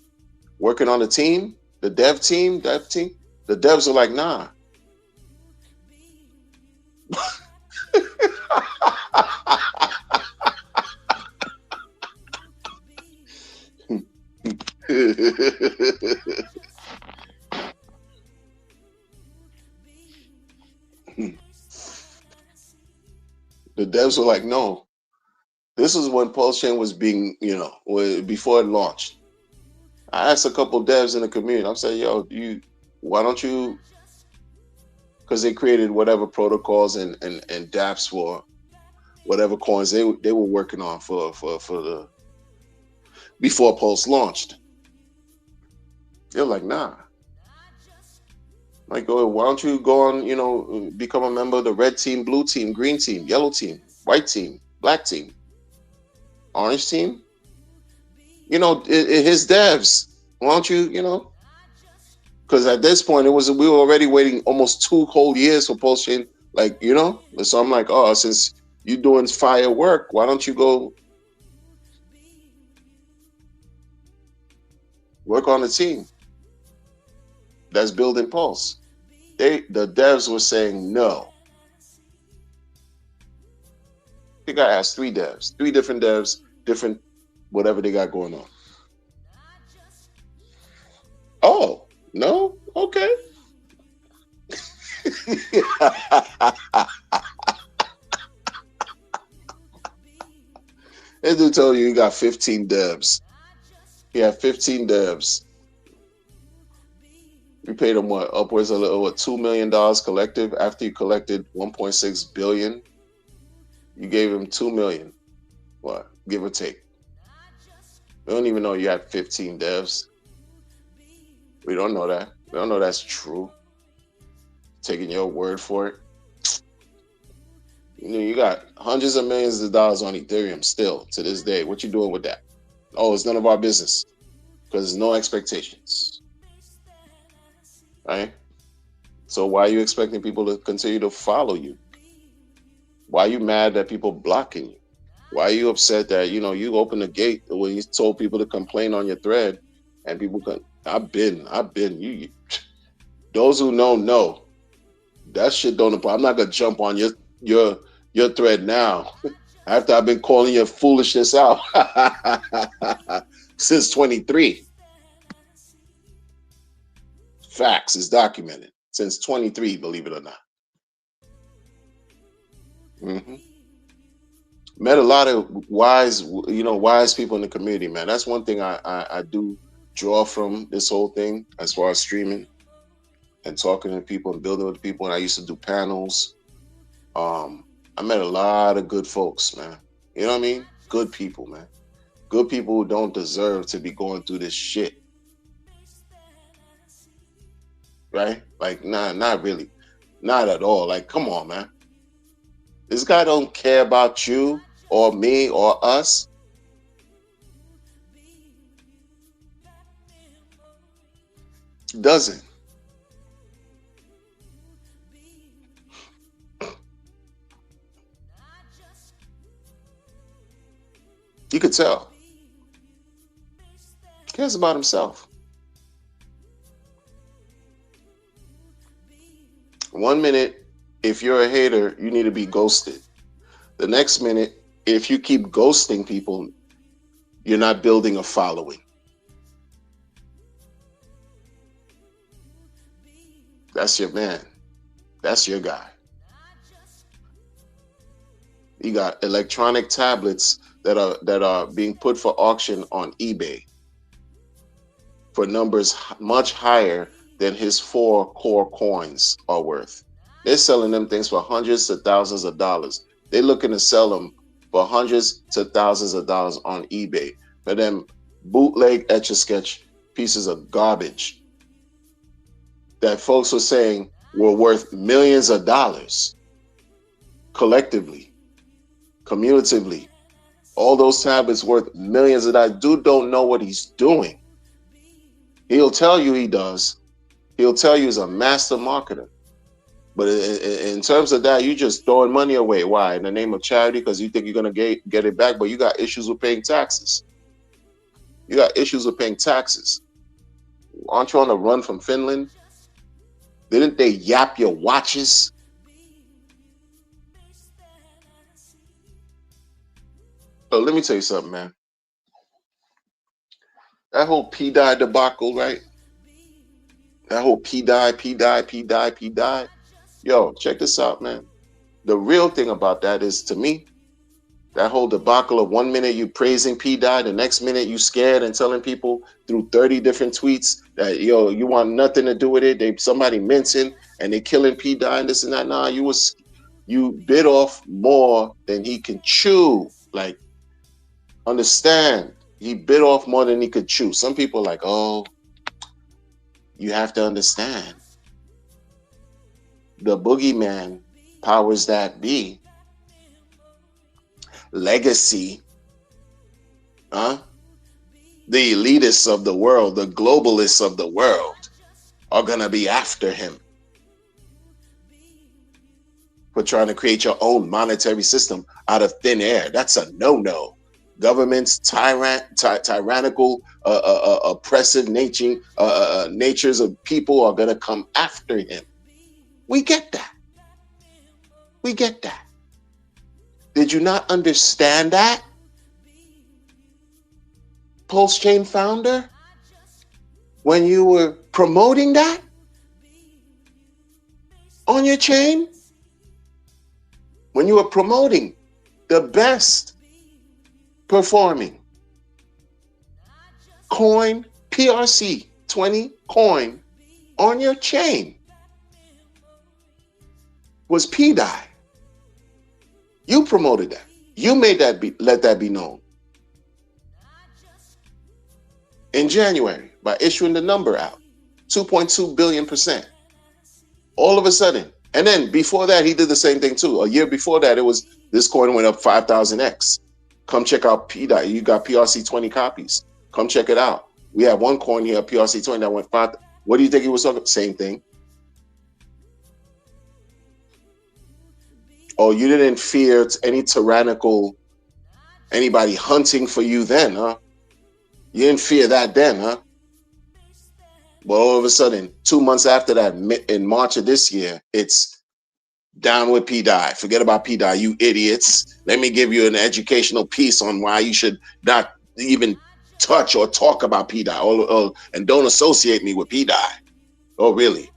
[SPEAKER 1] Working on a team? The dev team? The devs are like, nah. The devs were like, no. This is when Pulse Chain was being, before it launched. I asked a couple devs in the community. I'm saying, yo, why don't you? Because they created whatever protocols and dApps for whatever coins they were working on for the before Pulse launched. They're like, nah. Like, why don't you go on, become a member of the red team, blue team, green team, yellow team, white team, black team, orange team? His devs. Why don't you, because at this point we were already waiting almost 2 whole years for Pulse Chain, So I'm like, oh, since you're doing fire work, why don't you go work on a team that's building Pulse? The devs were saying no. I think I asked 3 different devs, different whatever they got going on. Oh, no? Okay. They do tell you got 15 devs. You have 15 devs. You paid them what, upwards of $2 million collective after you collected 1.6 billion. You gave him 2 million, what, give or take. We don't even know you had 15 devs. We don't know that. We don't know that's true. Taking your word for it. You got hundreds of millions of dollars on Ethereum still to this day. What you doing with that? Oh, it's none of our business because there's no expectations, right? So why are you expecting people to continue to follow you? Why are you mad that people blocking you? Why are you upset that, you opened the gate when you told people to complain on your thread and people can, I've been, you, those who know, that shit don't apply. I'm not going to jump on your thread now after I've been calling your foolishness out since 23. Facts is documented since 23, believe it or not. Mm-hmm. Met a lot of wise people in the community, man. That's one thing I do draw from this whole thing as far as streaming and talking to people and building with people. And I used to do panels. I met a lot of good folks, man. You know what I mean? Good people, man. Good people who don't deserve to be going through this shit. Right? Like, nah, not really. Not at all. Like, come on, man. This guy don't care about you or me or us. Doesn't. You could tell. He cares about himself. 1 minute, if you're a hater, you need to be ghosted. The next minute, if you keep ghosting people, you're not building a following. That's your man. That's your guy. You got electronic tablets that are being put for auction on eBay for numbers much higher than his 4 core coins are worth. They're selling them things for hundreds to thousands of dollars. They're looking to sell them for hundreds to thousands of dollars on eBay for them bootleg Etch-a-Sketch pieces of garbage that folks were saying were worth millions of dollars collectively, cumulatively. All those tablets worth millions of dollars. Dude don't know what he's doing. He'll tell you he does. He'll tell you he's a master marketer. But in terms of that, you just throwing money away. Why? In the name of charity, because you think you're going to get it back, but you got issues with paying taxes. You got issues with paying taxes. Aren't you on the run from Finland? Didn't they yap your watches? So let me tell you something, man. That whole P-Dye debacle, right? That whole P-Dye. Yo, check this out, man. The real thing about that is, to me, that whole debacle of 1 minute you praising P-Dye, the next minute you scared and telling people through 30 different tweets that, yo, you want nothing to do with it. Somebody mincing and they killing P-Dye and this and that. Nah, you bit off more than he can chew. Like, understand, he bit off more than he could chew. Some people are like, oh, you have to understand. The boogeyman, powers that be, legacy, the elitists of the world, the globalists of the world are going to be after him for trying to create your own monetary system out of thin air. That's a no-no. Governments, tyrannical, oppressive natures of people are going to come after him. We get that. We get that. Did you not understand that? Pulse Chain founder, when you were promoting that on your chain, when you were promoting the best performing coin, PRC 20 coin on your chain was P Dye. You promoted that. You made that let that be known in January by issuing the number out, 2.2 billion%. All of a sudden, and then before that, he did the same thing too. A year before that, it was this coin went up 5,000x. Come check out P Dye. You got PRC 20 copies. Come check it out. We have one coin here, PRC 20, that went 5. What do you think he was talking? Same thing. Oh, you didn't fear any tyrannical, anybody hunting for you then, huh? You didn't fear that then, huh? But all of a sudden, 2 months after that, in March of this year, it's down with P Dye. Forget about P Dye, you idiots. Let me give you an educational piece on why you should not even touch or talk about P Dye, and don't associate me with P Dye. Oh, really?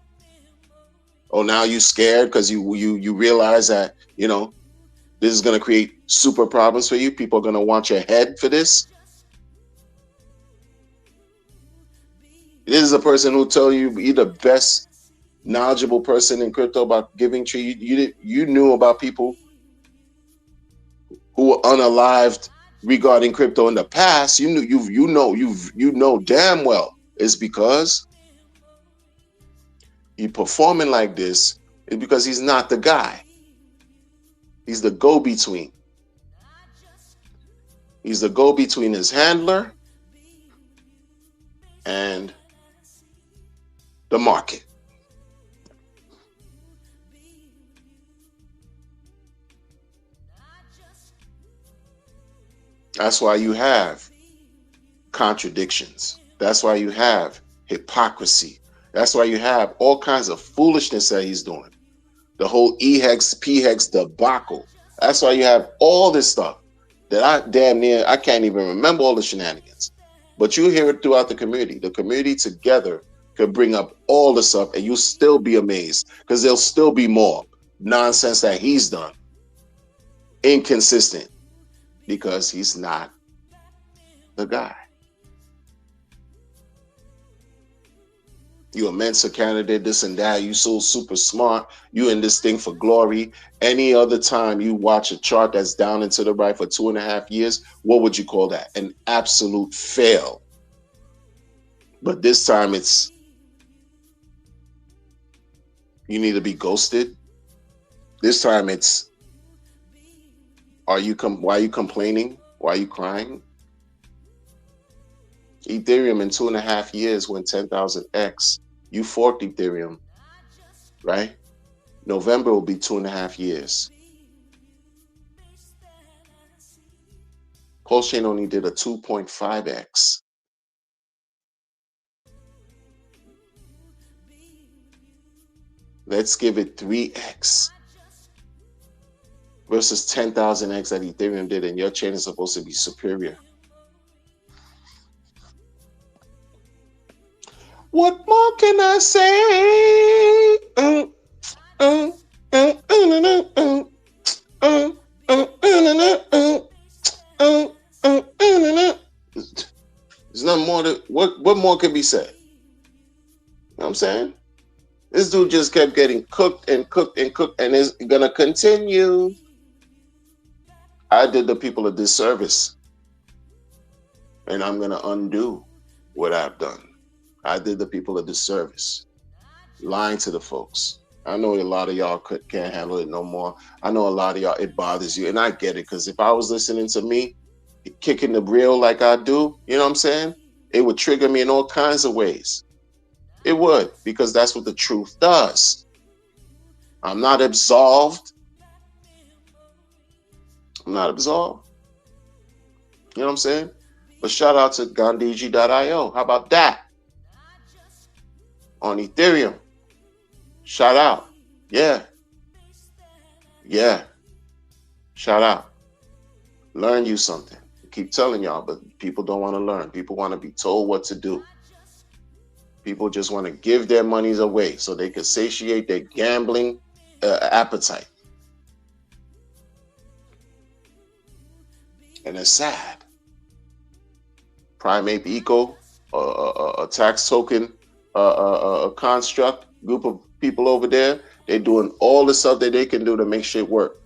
[SPEAKER 1] Oh, now you scared because you realize that, this is going to create super problems for you. People are going to want your head for this. This is a person who tell you you're the best knowledgeable person in crypto about Giving Tree. You knew about people who were unalived regarding crypto in the past. You know damn well it's because he performing like this is because he's not the guy. He's the go-between. He's the go-between his handler and the market. That's why you have contradictions. That's why you have hypocrisy. That's why you have all kinds of foolishness that he's doing. The whole E-Hex, P-Hex debacle. That's why you have all this stuff that I can't even remember all the shenanigans. But you hear it throughout the community. The community together could bring up all the stuff and you'll still be amazed because there'll still be more nonsense that he's done. Inconsistent because he's not the guy. You a Mensa candidate, this and that. You so super smart. You in this thing for glory. Any other time you watch a chart that's down and to the right for 2.5 years, what would you call that? An absolute fail. But this time it's, you need to be ghosted. This time it's, why are you complaining? Why are you crying? Ethereum in 2.5 years went 10,000x. You forked Ethereum, right? November will be 2.5 years. Pulse Chain only did a 2.5x. Let's give it 3x versus 10,000x that Ethereum did, and your chain is supposed to be superior. What more can I say? There's nothing more to what more can be said? You know what I'm saying? This dude just kept getting cooked and cooked and cooked, and is gonna continue. I did the people a disservice, and I'm gonna undo what I've done. I did the people a disservice, lying to the folks. I know a lot of y'all can't handle it no more. I know a lot of y'all, it bothers you, and I get it, because if I was listening to me kicking the reel like I do, you know what I'm saying? It would trigger me in all kinds of ways. It would, because that's what the truth does. I'm not absolved. I'm not absolved. You know what I'm saying? But shout out to Gandhiji.io. How about that? On Ethereum. Shout out. Yeah. Shout out. Learn you something. I keep telling y'all, but people don't want to learn. People want to be told what to do. People just want to give their monies away so they can satiate their gambling appetite. And it's sad. Primate Eco, a tax token a construct group of people over there. They're doing all the stuff that they can do to make shit work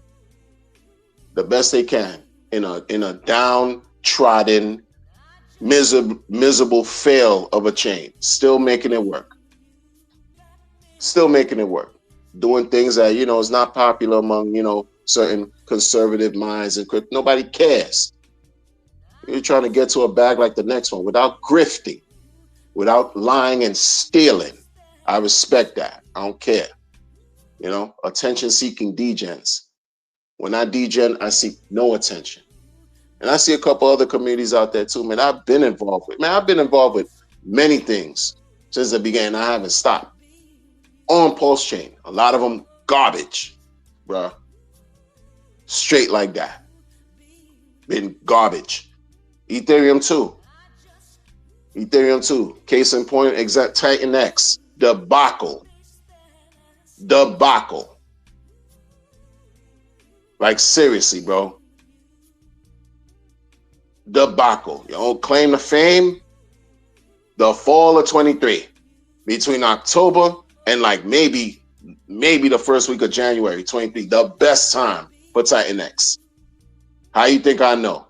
[SPEAKER 1] the best they can in a downtrodden, miserable fail of a chain. Still making it work. Still making it work. Doing things that is not popular among certain conservative minds, and nobody cares. You're trying to get to a bag like the next one without grifting, without lying and stealing. I respect that. I don't care. Attention-seeking degens. When I degen, I seek no attention. And I see a couple other communities out there too, man. I've been involved with many things since the beginning. I haven't stopped. On Pulse Chain, a lot of them garbage, bruh. Straight like that. Been garbage. Ethereum too. Case in point, exact Titan X. Debacle. Like seriously, bro. Debacle. You don't claim the fame. The fall of 23. Between October and like maybe the first week of January 23. The best time for Titan X. How you think I know?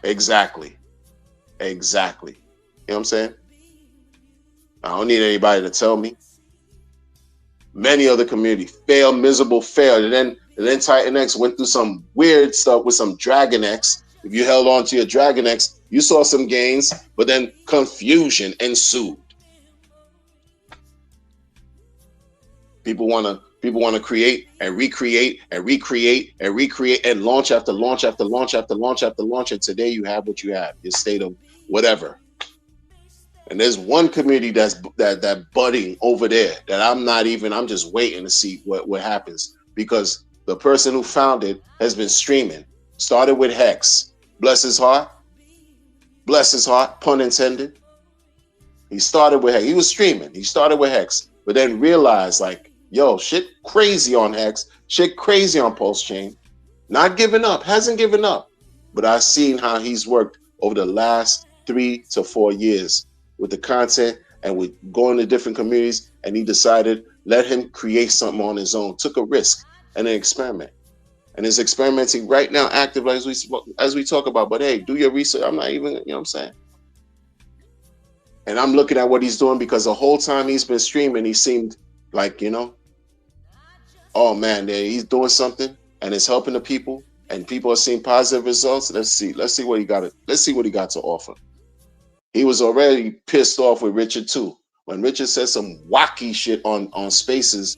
[SPEAKER 1] Exactly. You know what I'm saying? I don't need anybody to tell me. Many other community failed, miserable, failed. And then Titan X went through some weird stuff with some Dragon X. If you held on to your Dragon X, you saw some gains, but then confusion ensued. People want to create and recreate and launch after launch after launch after launch after launch. And today you have what you have, your state of whatever. And there's one community that's budding over there that I'm just waiting to see what happens, because the person who founded it has been streaming. Started with Hex. Bless his heart, pun intended. He started with Hex. He was streaming. He started with Hex, but then realized like, yo, shit crazy on Hex, shit crazy on Pulse Chain. Not giving up, hasn't given up. But I've seen how he's worked over the last 3 to 4 years with the content and with going to different communities, and he decided let him create something on his own. Took a risk and an experiment, and is experimenting right now, active as we talk about. But hey, do your research. I'm not even, you know what I'm saying. And I'm looking at what he's doing, because the whole time he's been streaming, he seemed like, oh man, he's doing something and it's helping the people, and people are seeing positive results. Let's see what he got. Let's see what he got to offer. He was already pissed off with Richard too, when Richard said some wacky shit on Spaces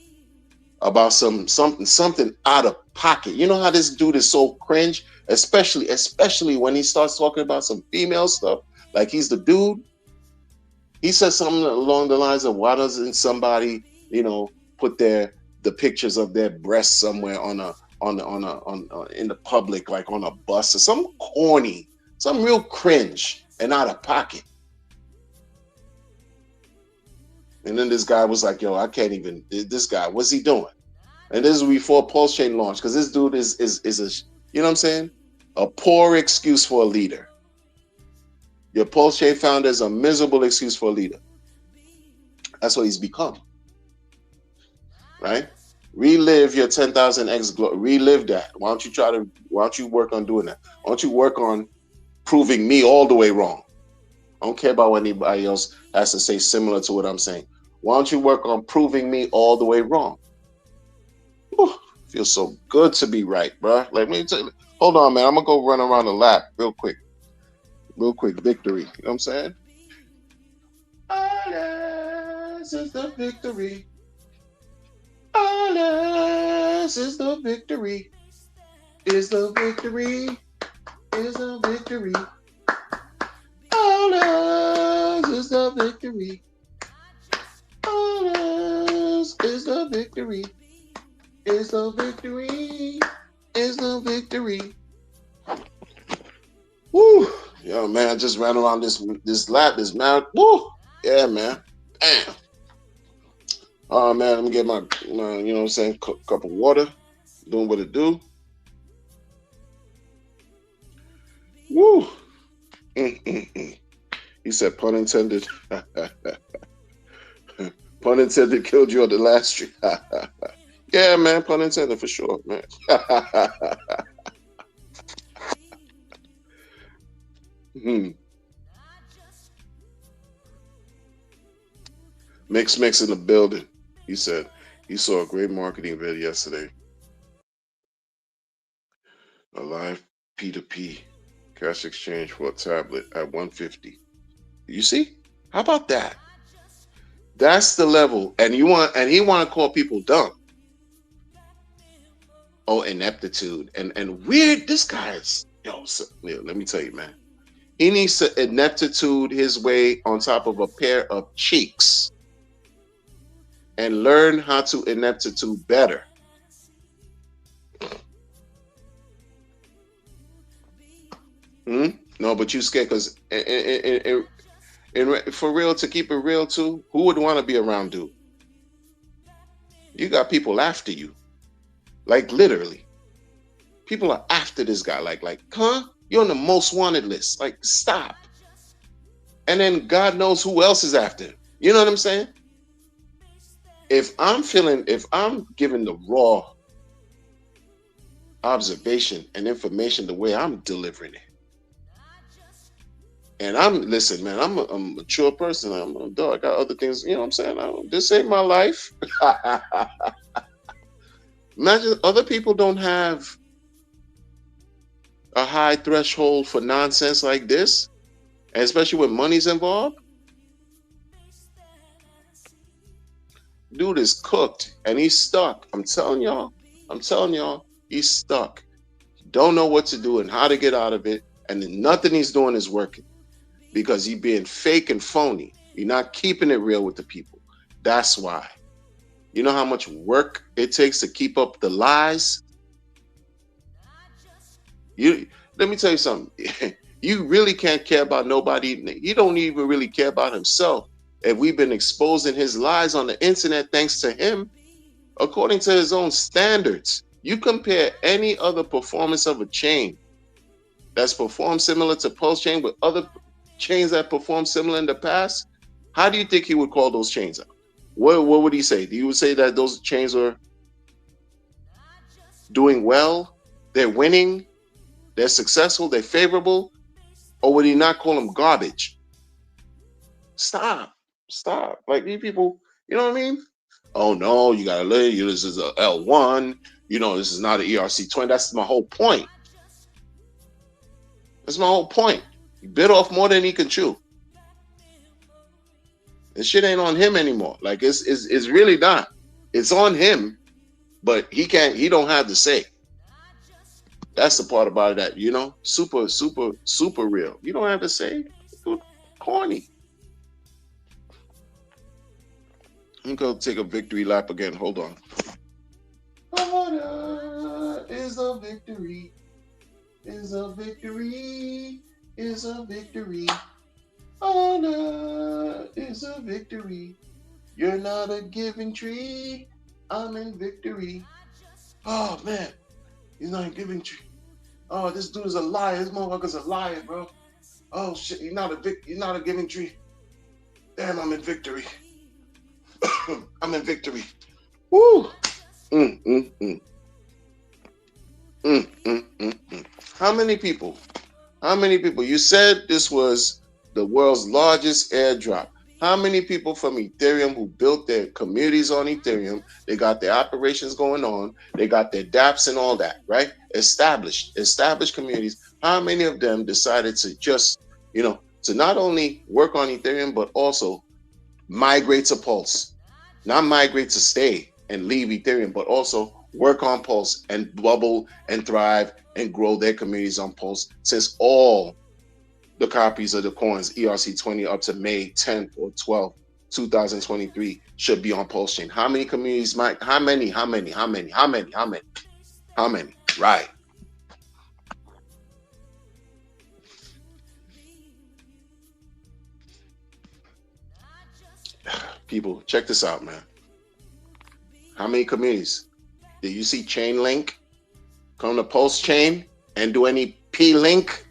[SPEAKER 1] about something out of pocket. You know how this dude is so cringe, especially when he starts talking about some female stuff, like he's the dude. He said something along the lines of, why doesn't somebody, put the pictures of their breasts somewhere on in the public, like on a bus, or some corny, some real cringe and out of pocket. And then this guy was like, yo, I can't even, this guy, what's he doing? And this is before Pulse Chain launched, because this dude is a, you know what I'm saying? A poor excuse for a leader. Your Pulse Chain founder is a miserable excuse for a leader. That's what he's become. Right? Relive your 10,000x glory. Relive that. Why don't you work on doing that? Why don't you work on proving me all the way wrong? I don't care about what anybody else has to say similar to what I'm saying. Why don't you work on proving me all the way wrong? Whew, feels so good to be right, bro. Let me tell you. Hold on, man. I'm going to go run around the lap real quick. Victory. You know what I'm saying? Ours is the victory. Ours is the victory. Is the victory. Is the victory. Ours is the victory. Ours is the victory. Is the victory. Is the victory. Woo! Yo, man, I just ran around this lap, this mount. Woo! Yeah, man. Bam. Oh, man, let me get my you know what I'm saying, cup of water. Doing what it do. Woo! He said, pun intended. Pun intended, killed you on the last street. Yeah, man, pun intended for sure, man. Hmm. Mix in the building. He said he saw a great marketing video yesterday. A live P2P cash exchange for a tablet at 150. You see? How about that? That's the level. And he want to call people dumb. Oh, ineptitude. And weird. This guy's let me tell you, man. He needs to ineptitude his way on top of a pair of cheeks and learn how to ineptitude better. No, but you scared because for real, to keep it real too, who would want to be around dude? You got people after you, like literally. People are after this guy, like, huh? You're on the most wanted list. Like, stop. And then God knows who else is after him. You know what I'm saying? If I'm giving the raw observation and information the way I'm delivering it, and listen, man, I'm a mature person. I'm a dog. I got other things, you know what I'm saying? This ain't my life. Imagine other people don't have a high threshold for nonsense like this, and especially when money's involved. Dude is cooked and he's stuck. I'm telling y'all, he's stuck. He don't know what to do and how to get out of it, and nothing he's doing is working because he's being fake and phony. You're not keeping it real with the people. That's why. You know how much work it takes to keep up the lies? Let me tell you something. You really can't care about nobody. He don't even really care about himself. If we've been exposing his lies on the internet thanks to him, according to his own standards, you compare any other performance of a chain that's performed similar to Pulse Chain with other chains that performed similar in the past, how do you think he would call those chains out? What would he say? He would say that those chains are doing well, they're winning, they're successful, they're favorable, or would he not call them garbage? Stop. Like these people, you know what I mean? Oh no, you gotta live. This is a L1. This is not an ERC20. That's my whole point. He bit off more than he can chew. This shit ain't on him anymore. Like it's really not. It's on him, but he don't have the say. That's the part about it that, super, super, super real. You don't have to say. Corny. I'm going to take a victory lap again. Hold on. Honor is a victory. Is a victory. Is a victory. Honor is a victory. You're not a giving tree. I'm in victory. Oh, man. He's not a giving tree. Oh, this dude is a liar. This motherfucker's a liar, bro. Oh, shit. You're not a giving tree. Damn, I'm in victory. I'm in victory. Woo! How many people? You said this was the world's largest airdrop. How many people from Ethereum who built their communities on Ethereum? They got their operations going on. They got their dApps and all that, right? Established communities. How many of them decided to just, to not only work on Ethereum, but also migrate to Pulse? Not migrate to stay and leave Ethereum, but also work on Pulse and bubble and thrive and grow their communities on Pulse, since all the copies of the coins ERC20 up to May 10th or 12th, 2023 should be on Pulse Chain. How many communities how many? Right. People, check this out, man. How many communities? Did you see Chainlink come to Pulse Chain and do any P-Link?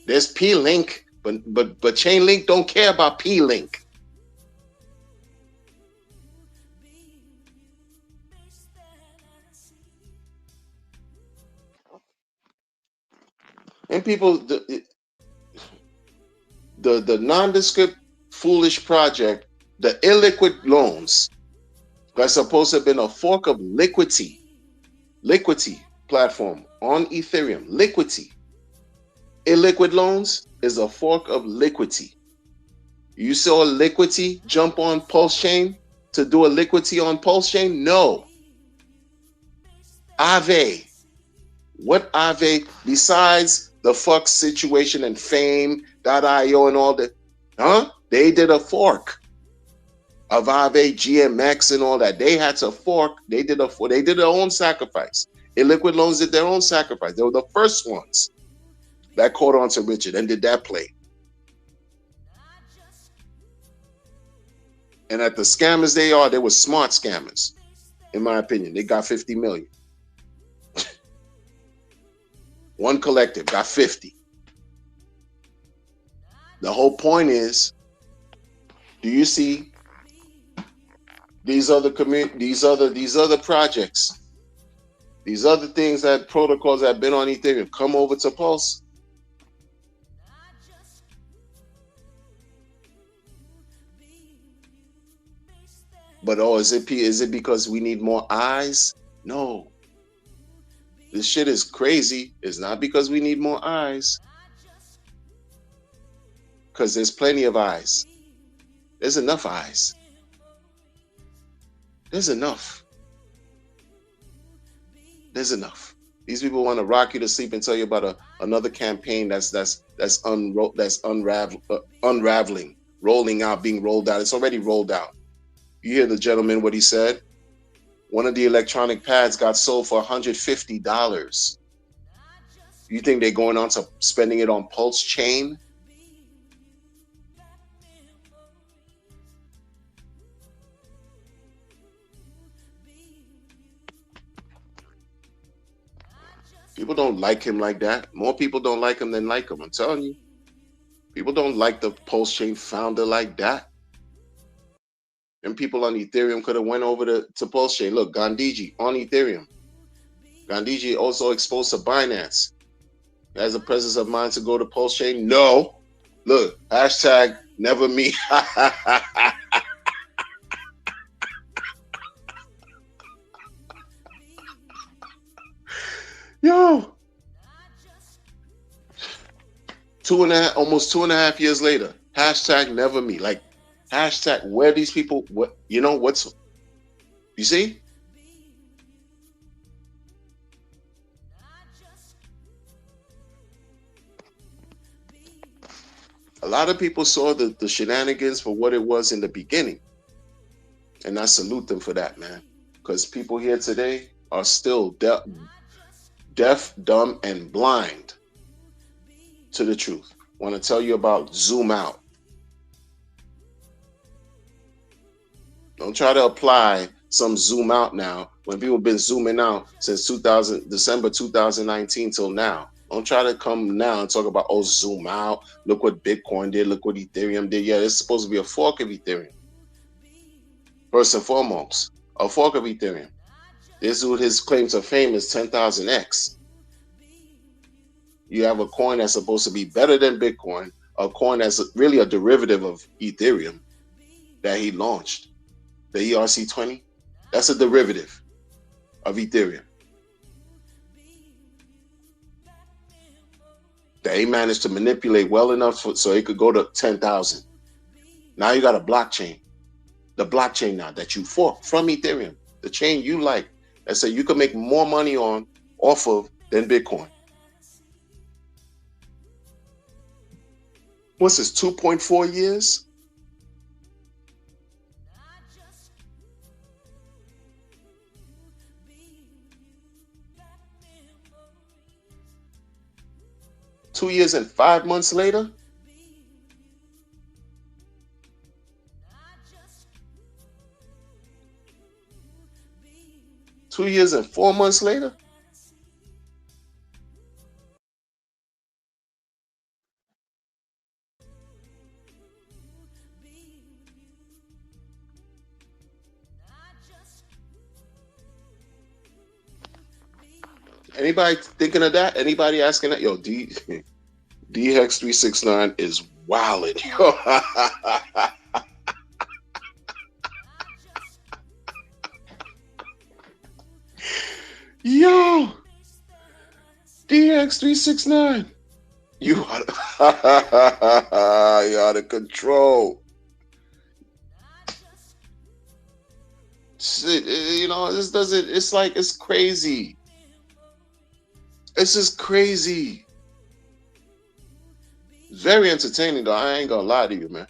[SPEAKER 1] There's P-Link, but Chainlink don't care about P-Link. And people, the nondescript, foolish project, the illiquid loans, that's supposed to have been a fork of Liquidity platform on Ethereum. Liquidity. Illiquid loans is a fork of Liquidity. You saw Liquidity jump on Pulse Chain to do a Liquidity on Pulse Chain? No. Aave. What Aave, besides the fuck situation and fame.io and all that, huh? They did a fork of Aave, GMX and all that. They had to fork. They did their own sacrifice. Illiquid loans did their own sacrifice. They were the first ones that caught on to Richard and did that play. And at the scammers they were smart scammers, in my opinion. They got 50 million. One collective got 50. The whole point is, do you see these other projects, these other things, that protocols that have been on Ethereum come over to Pulse? But is it because we need more eyes? No. This shit is crazy. It's not because we need more eyes. Because there's plenty of eyes. There's enough eyes. There's enough. There's enough. These people want to rock you to sleep and tell you about another campaign that's unraveling, rolling out, being rolled out. It's already rolled out. You hear the gentleman what he said? One of the electronic pads got sold for $150. You think they're going on to spending it on Pulse Chain? People don't like him like that. More people don't like him than like him. I'm telling you. People don't like the Pulse Chain founder like that. And people on Ethereum could have went over to Pulse Chain. Look, Gandhiji on Ethereum. Gandhiji also exposed to Binance. He has a presence of mind to go to Pulse Chain? No. Look, hashtag never me. Yo. Almost 2.5 years later, hashtag never me. Like, hashtag where these people, what, you know, what's, you see? A lot of people saw the shenanigans for what it was in the beginning. And I salute them for that, man. Because people here today are still deaf, dumb, and blind to the truth. I want to tell you about Zoom Out. Don't try to apply some Zoom Out now when people have been zooming out since December 2019 till now. Don't try to come now and talk about, Zoom Out. Look what Bitcoin did. Look what Ethereum did. Yeah, it's supposed to be a fork of Ethereum. First and foremost, a fork of Ethereum. This dude, his claim to fame is 10,000x. You have a coin that's supposed to be better than Bitcoin, a coin that's really a derivative of Ethereum that he launched. The ERC20, that's a derivative of Ethereum. That he managed to manipulate well enough so it could go to 10,000. Now you got a blockchain. The blockchain now that you fork from Ethereum, the chain you like, that say you can make more money off of than Bitcoin. What's this, 2.4 years? Two years and 5 months later? Two years and 4 months later? Anybody thinking of that? Anybody asking that? Yo, DHex369 is wildin'. Yo, DX369. You out you out of control. You know, this doesn't, it's like, it's crazy. It's just crazy. Very entertaining, though. I ain't gonna lie to you, man.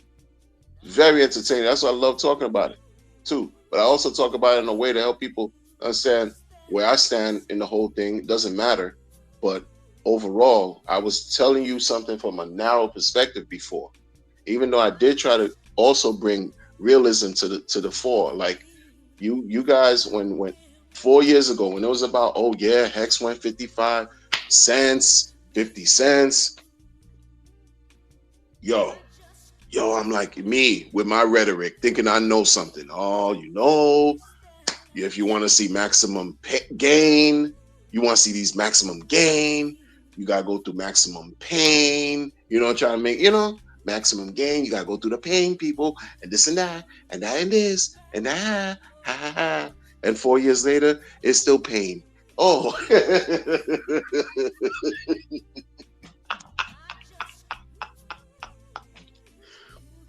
[SPEAKER 1] Very entertaining. That's why I love talking about it, too. But I also talk about it in a way to help people understand where I stand in the whole thing. It doesn't matter. But overall, I was telling you something from a narrow perspective before. Even though I did try to also bring realism to the fore. Like you guys, when 4 years ago, when it was about, oh yeah, Hex went 55 cents, 50 cents. Yo, I'm like me with my rhetoric, thinking I know something. Oh, you know, if you want to see maximum gain, you want to see these maximum gain, you got to go through maximum pain. You know, trying to make, you know, maximum gain. You got to go through the pain, people, and this and that, and that and this, and that, ha ha ha. And 4 years later, it's still pain. Oh.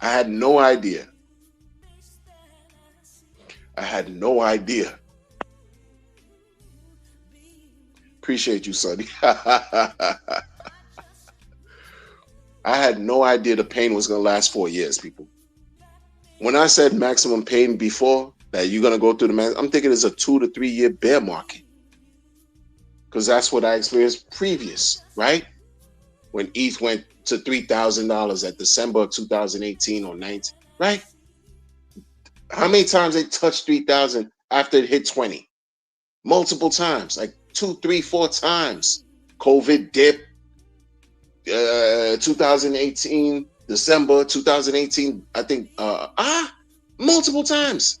[SPEAKER 1] I had no idea. I had no idea. Appreciate you, Sonny. I had no idea the pain was going to last 4 years, people. When I said maximum pain before, that you're going to go through the max, I'm thinking it's a 2 to 3 year bear market. Because that's what I experienced previous, right? When ETH went to $3,000 at December of 2018 or 19, right? How many times they touched 3,000 after it hit 20? Multiple times, like 2, 3, 4 times. COVID dip, 2018, December 2018, I think, multiple times.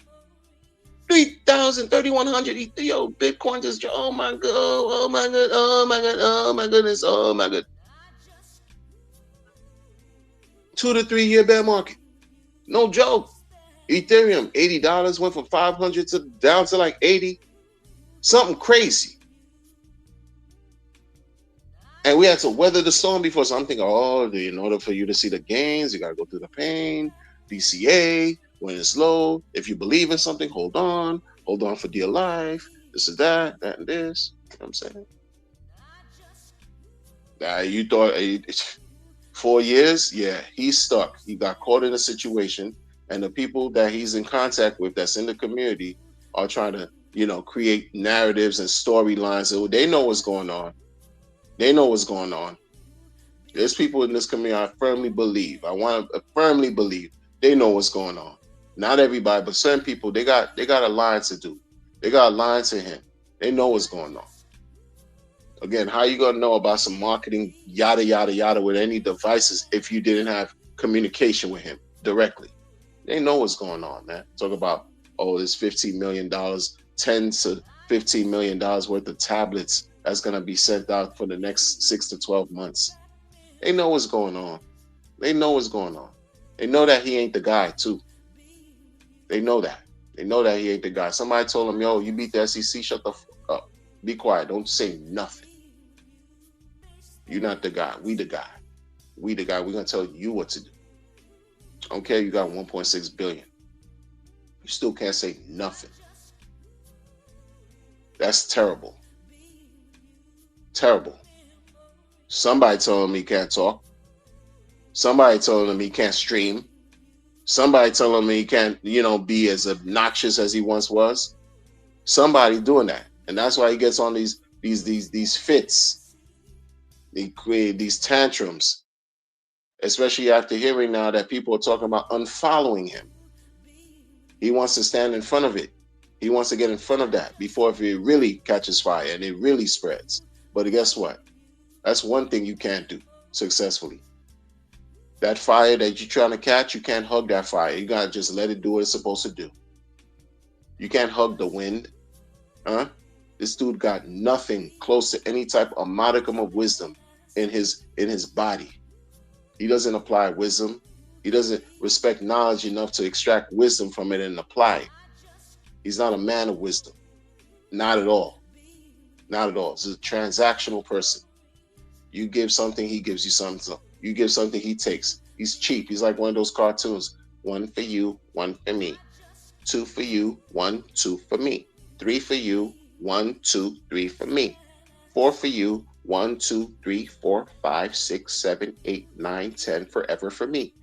[SPEAKER 1] 3,000, 3,100, yo, Bitcoin just, oh my God, oh my God, oh my God, oh my goodness, oh my God. 2 to 3 year bear market. No joke. Ethereum, $80 went from 500 to down to like 80. Something crazy. And we had to weather the storm before. So I'm thinking, oh, in order for you to see the gains, you got to go through the pain. DCA, when it's low. If you believe in something, hold on for dear life. This is that and this. You know what I'm saying? You thought 4 years? Yeah, he's stuck. He got caught in a situation, and the people that he's in contact with that's in the community are trying to, you know, create narratives and storylines. So they know what's going on. They know what's going on. There's people in this community, I firmly believe. I want to firmly believe they know what's going on. Not everybody, but certain people, they got a line to do. They got a line to him. They know what's going on. Again, how you gonna know about some marketing, yada yada yada, with any devices if you didn't have communication with him directly? They know what's going on, man. Talk about, oh, there's $15 million, 10 to $15 million worth of tablets that's gonna be sent out for the next 6 to 12 months. They know what's going on. They know what's going on. They know that he ain't the guy too. They know that. They know that he ain't the guy. Somebody told him, yo, you beat the SEC, shut the fuck up. Be quiet. Don't say nothing. You're not the guy. We the guy. We the guy. We're going to tell you what to do. Okay, you got 1.6 billion. You still can't say nothing. That's terrible. Terrible. Somebody told him he can't talk. Somebody told him he can't stream. Somebody told him he can't, you know, be as obnoxious as he once was. Somebody doing that. And that's why he gets on these fits. They create these tantrums. Especially after hearing now that people are talking about unfollowing him. He wants to stand in front of it. He wants to get in front of that before if it really catches fire and it really spreads. But guess what? That's one thing you can't do successfully. That fire that you're trying to catch, you can't hug that fire. You gotta just let it do what it's supposed to do. You can't hug the wind. Huh? This dude got nothing close to any type of modicum of wisdom in his body. He doesn't apply wisdom. He doesn't respect knowledge enough to extract wisdom from it and apply it. He's not a man of wisdom. Not at all. Not at all. He's a transactional person. You give something, he gives you something. You give something, he takes. He's cheap. He's like one of those cartoons. One for you, one for me. Two for you, one, two for me. Three for you, one, two, three for me. Four for you, one, two, three, four, five, six, seven, eight, nine, 10, forever for me.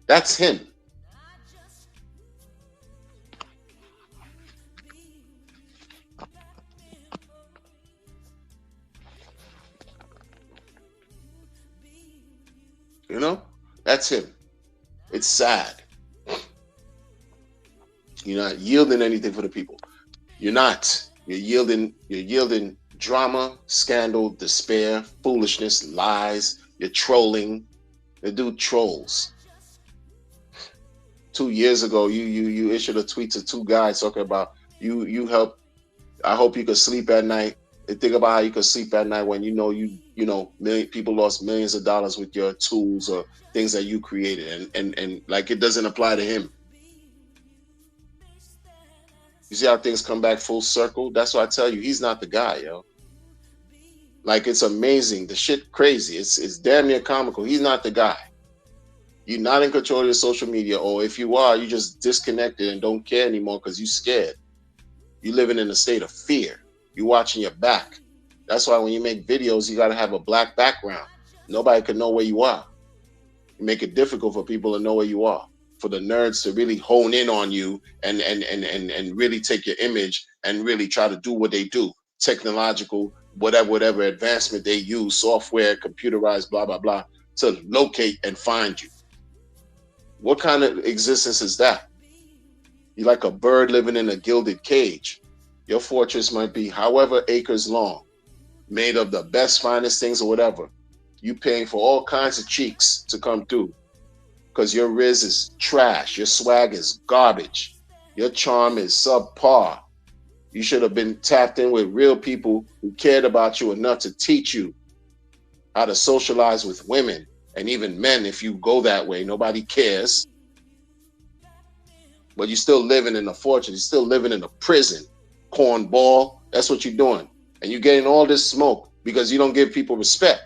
[SPEAKER 1] That's him. You know? That's him. It's sad. You're not yielding anything for the people. You're not. You're yielding drama, scandal, despair, foolishness, lies. You're trolling. The dude trolls. 2 years ago, you issued a tweet to two guys talking about you help. I hope you could sleep at night. And think about how you could sleep at night when people lost millions of dollars with your tools or things that you created, and like it doesn't apply to him. You see how things come back full circle? That's why I tell you, he's not the guy, yo. Like, it's amazing. The shit crazy. It's damn near comical. He's not the guy. You're not in control of your social media, or if you are, you just disconnected and don't care anymore because you're scared. You're living in a state of fear. You're watching your back. That's why when you make videos, you got to have a black background. Nobody can know where you are. You make it difficult for people to know where you are, for the nerds to really hone in on you and really take your image and really try to do what they do. Technological, whatever advancement they use, software, computerized, blah, blah, blah, to locate and find you. What kind of existence is that? You're like a bird living in a gilded cage. Your fortress might be however acres long, made of the best, finest things or whatever. You paying for all kinds of cheeks to come through because your riz is trash. Your swag is garbage. Your charm is subpar. You should have been tapped in with real people who cared about you enough to teach you how to socialize with women and even men. If you go that way, nobody cares. But you're still living in a fortress. You're still living in a prison. Cornball. That's what you're doing. And you're getting all this smoke because you don't give people respect.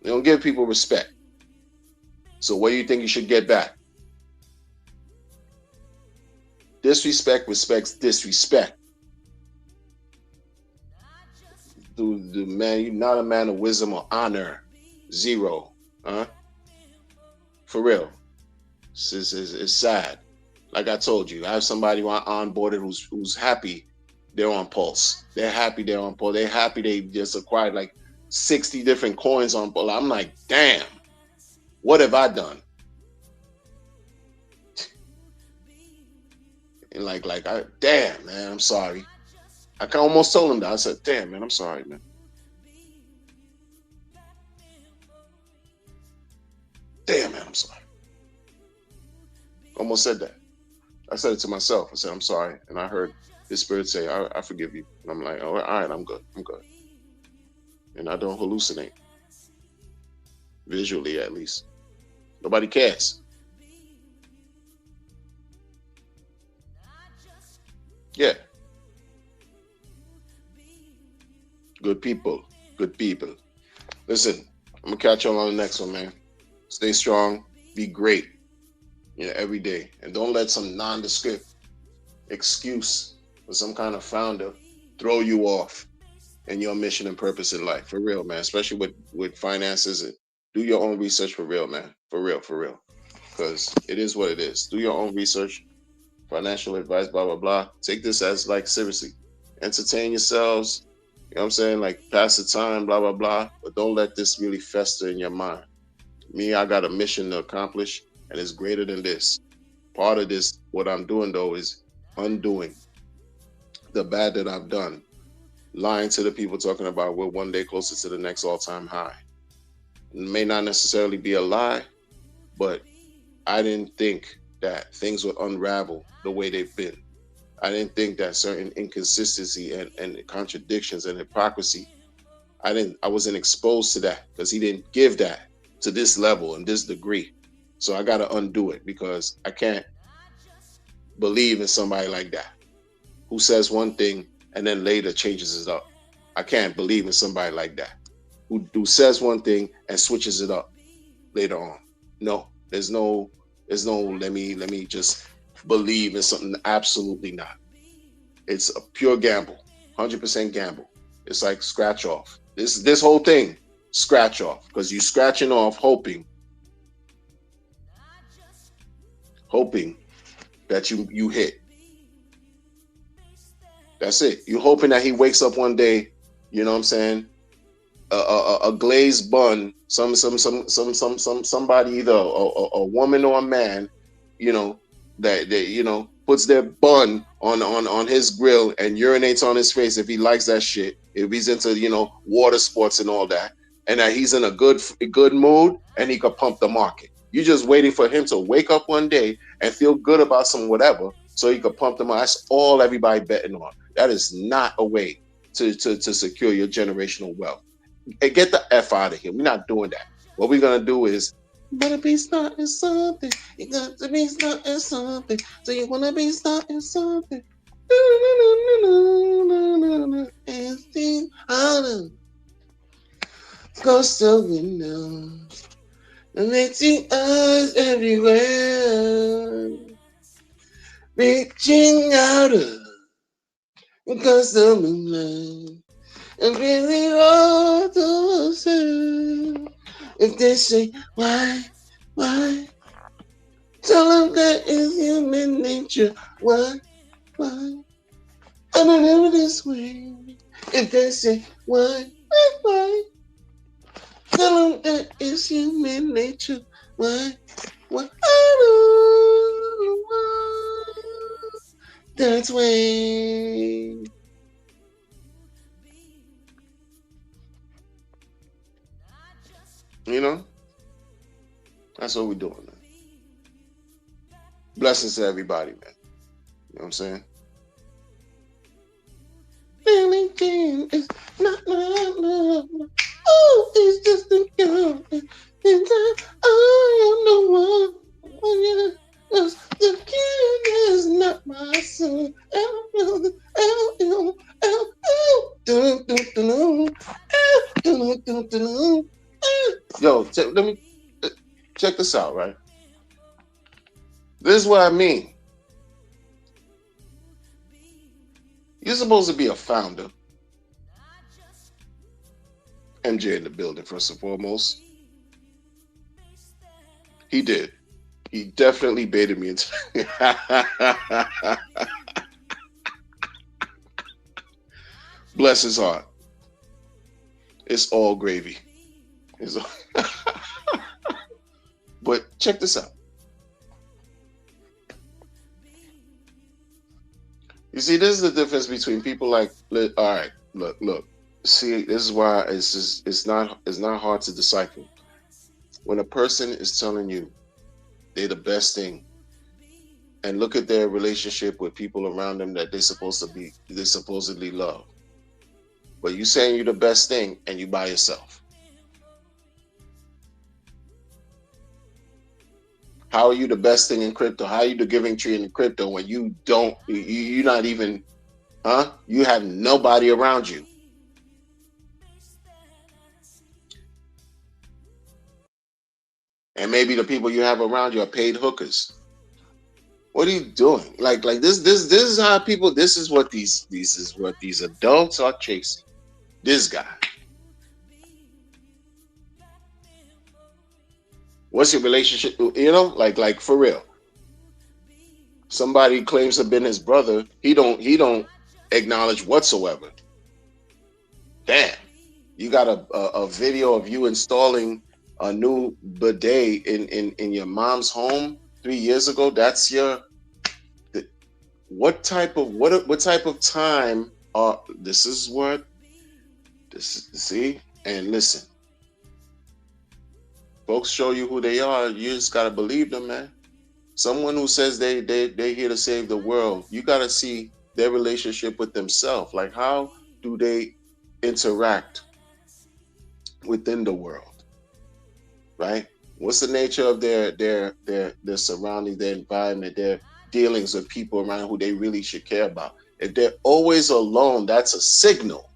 [SPEAKER 1] You don't give people respect. So what do you think you should get back? Disrespect respects disrespect. The man, you're not a man of wisdom or honor. Zero. Huh? For real. It's sad. Like I told you, I have somebody onboarded who's happy they're on Pulse. They're happy they're on Pulse. They're happy they just acquired like 60 different coins on Pulse. I'm like, damn, what have I done? And damn, man, I'm sorry. I almost told him that. I said, damn, man, I'm sorry, man. Damn, man, I'm sorry. Almost said that. I said it to myself. I said, I'm sorry. And I heard his spirit say, I forgive you. And I'm like, all right, I'm good. I'm good. And I don't hallucinate. Visually, at least. Nobody cares. Yeah. Good people. Good people. Listen, I'm going to catch y'all on the next one, man. Stay strong. Be great. Every day. And don't let some nondescript excuse or some kind of founder throw you off in your mission and purpose in life. For real, man. Especially with finances. And do your own research for real, man. For real, for real. Because it is what it is. Do your own research. Financial advice, blah, blah, blah. Take this as like seriously. Entertain yourselves. You know what I'm saying? Like pass the time, blah, blah, blah. But don't let this really fester in your mind. Me, I got a mission to accomplish. And it's greater than this. Part of this, what I'm doing though, is undoing the bad that I've done. Lying to the people talking about we're one day closer to the next all-time high. It may not necessarily be a lie, but I didn't think that things would unravel the way they've been. I didn't think that certain inconsistency and contradictions and hypocrisy, I wasn't exposed to that because he didn't give that to this level and this degree. So I gotta undo it because I can't believe in somebody like that who says one thing and then later changes it up. I can't believe in somebody like that who says one thing and switches it up later on. No, there's no let me just believe in something. Absolutely not. It's a pure gamble, 100% gamble. It's like scratch off. This whole thing, scratch off, because you scratching off, hoping that you hit. That's it. You hoping that he wakes up one day, you know what I'm saying? A glazed bun, somebody, either a woman or a man, you know, that puts their bun on his grill and urinates on his face if he likes that shit, if he's into water sports and all that, and that he's in a good mood and he could pump the market. You're just waiting for him to wake up one day and feel good about some whatever so he could pump the market. That's all everybody betting on. That is not a way to secure your generational wealth. Hey, get the F out of here. We're not doing that. What we're gonna do is, you wanna be starting something. You got to be starting something. So you wanna be starting something. And think harder. Close the window. And letting us everywhere. Reaching out across the moonlight. And really all to say, if they say why, tell them that is human nature. Why, I don't live this way. If they say why, tell them that is human nature. Why, I don't know why. That's way. That's what we're doing, man. Blessings to everybody, man. You know what I'm saying? Anything is not love. Oh, it's just a girl. And I am the one. Oh, yeah. The kid is not my son. Yo, let me check this out, right? This is what I mean. You're supposed to be a founder. MJ in the building, first and foremost. He did. He definitely baited me into. Bless his heart. It's all gravy. It's all... But check this out. You see, this is the difference between people like. All right, look. See, this is why it's not hard to decipher. When a person is telling you they're the best thing, and look at their relationship with people around them that they supposedly love, but you saying you're the best thing and you by yourself. How are you the best thing in crypto? How are you the giving tree in crypto when you don't? You're not even, huh? You have nobody around you. And maybe the people you have around you are paid hookers. What are you doing? Like this is how people. This is what these adults are chasing. This guy. What's your relationship? Like for real. Somebody claims to have been his brother. He don't acknowledge whatsoever. Damn. You got a video of you installing a new bidet in your mom's home 3 years ago. That's your. What type of time are this is what this see and listen. Folks show you who they are. You just gotta believe them, man. Someone who says they're here to save the world, you got to see their relationship with themselves. Like, how do they interact within the world, right? What's the nature of their surroundings, their environment, their dealings with people around who they really should care about? If they're always alone, that's a signal.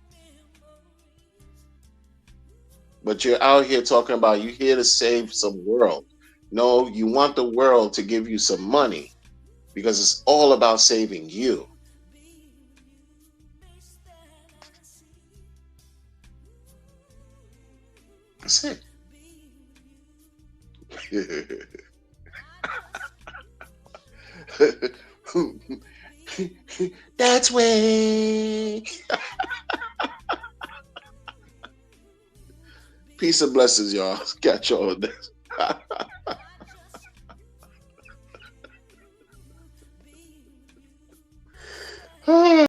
[SPEAKER 1] But you're out here talking about you here to save some world. No, you want the world to give you some money because it's all about saving you. That's it. That's way. Peace and blessings, y'all. Catch y'all on this.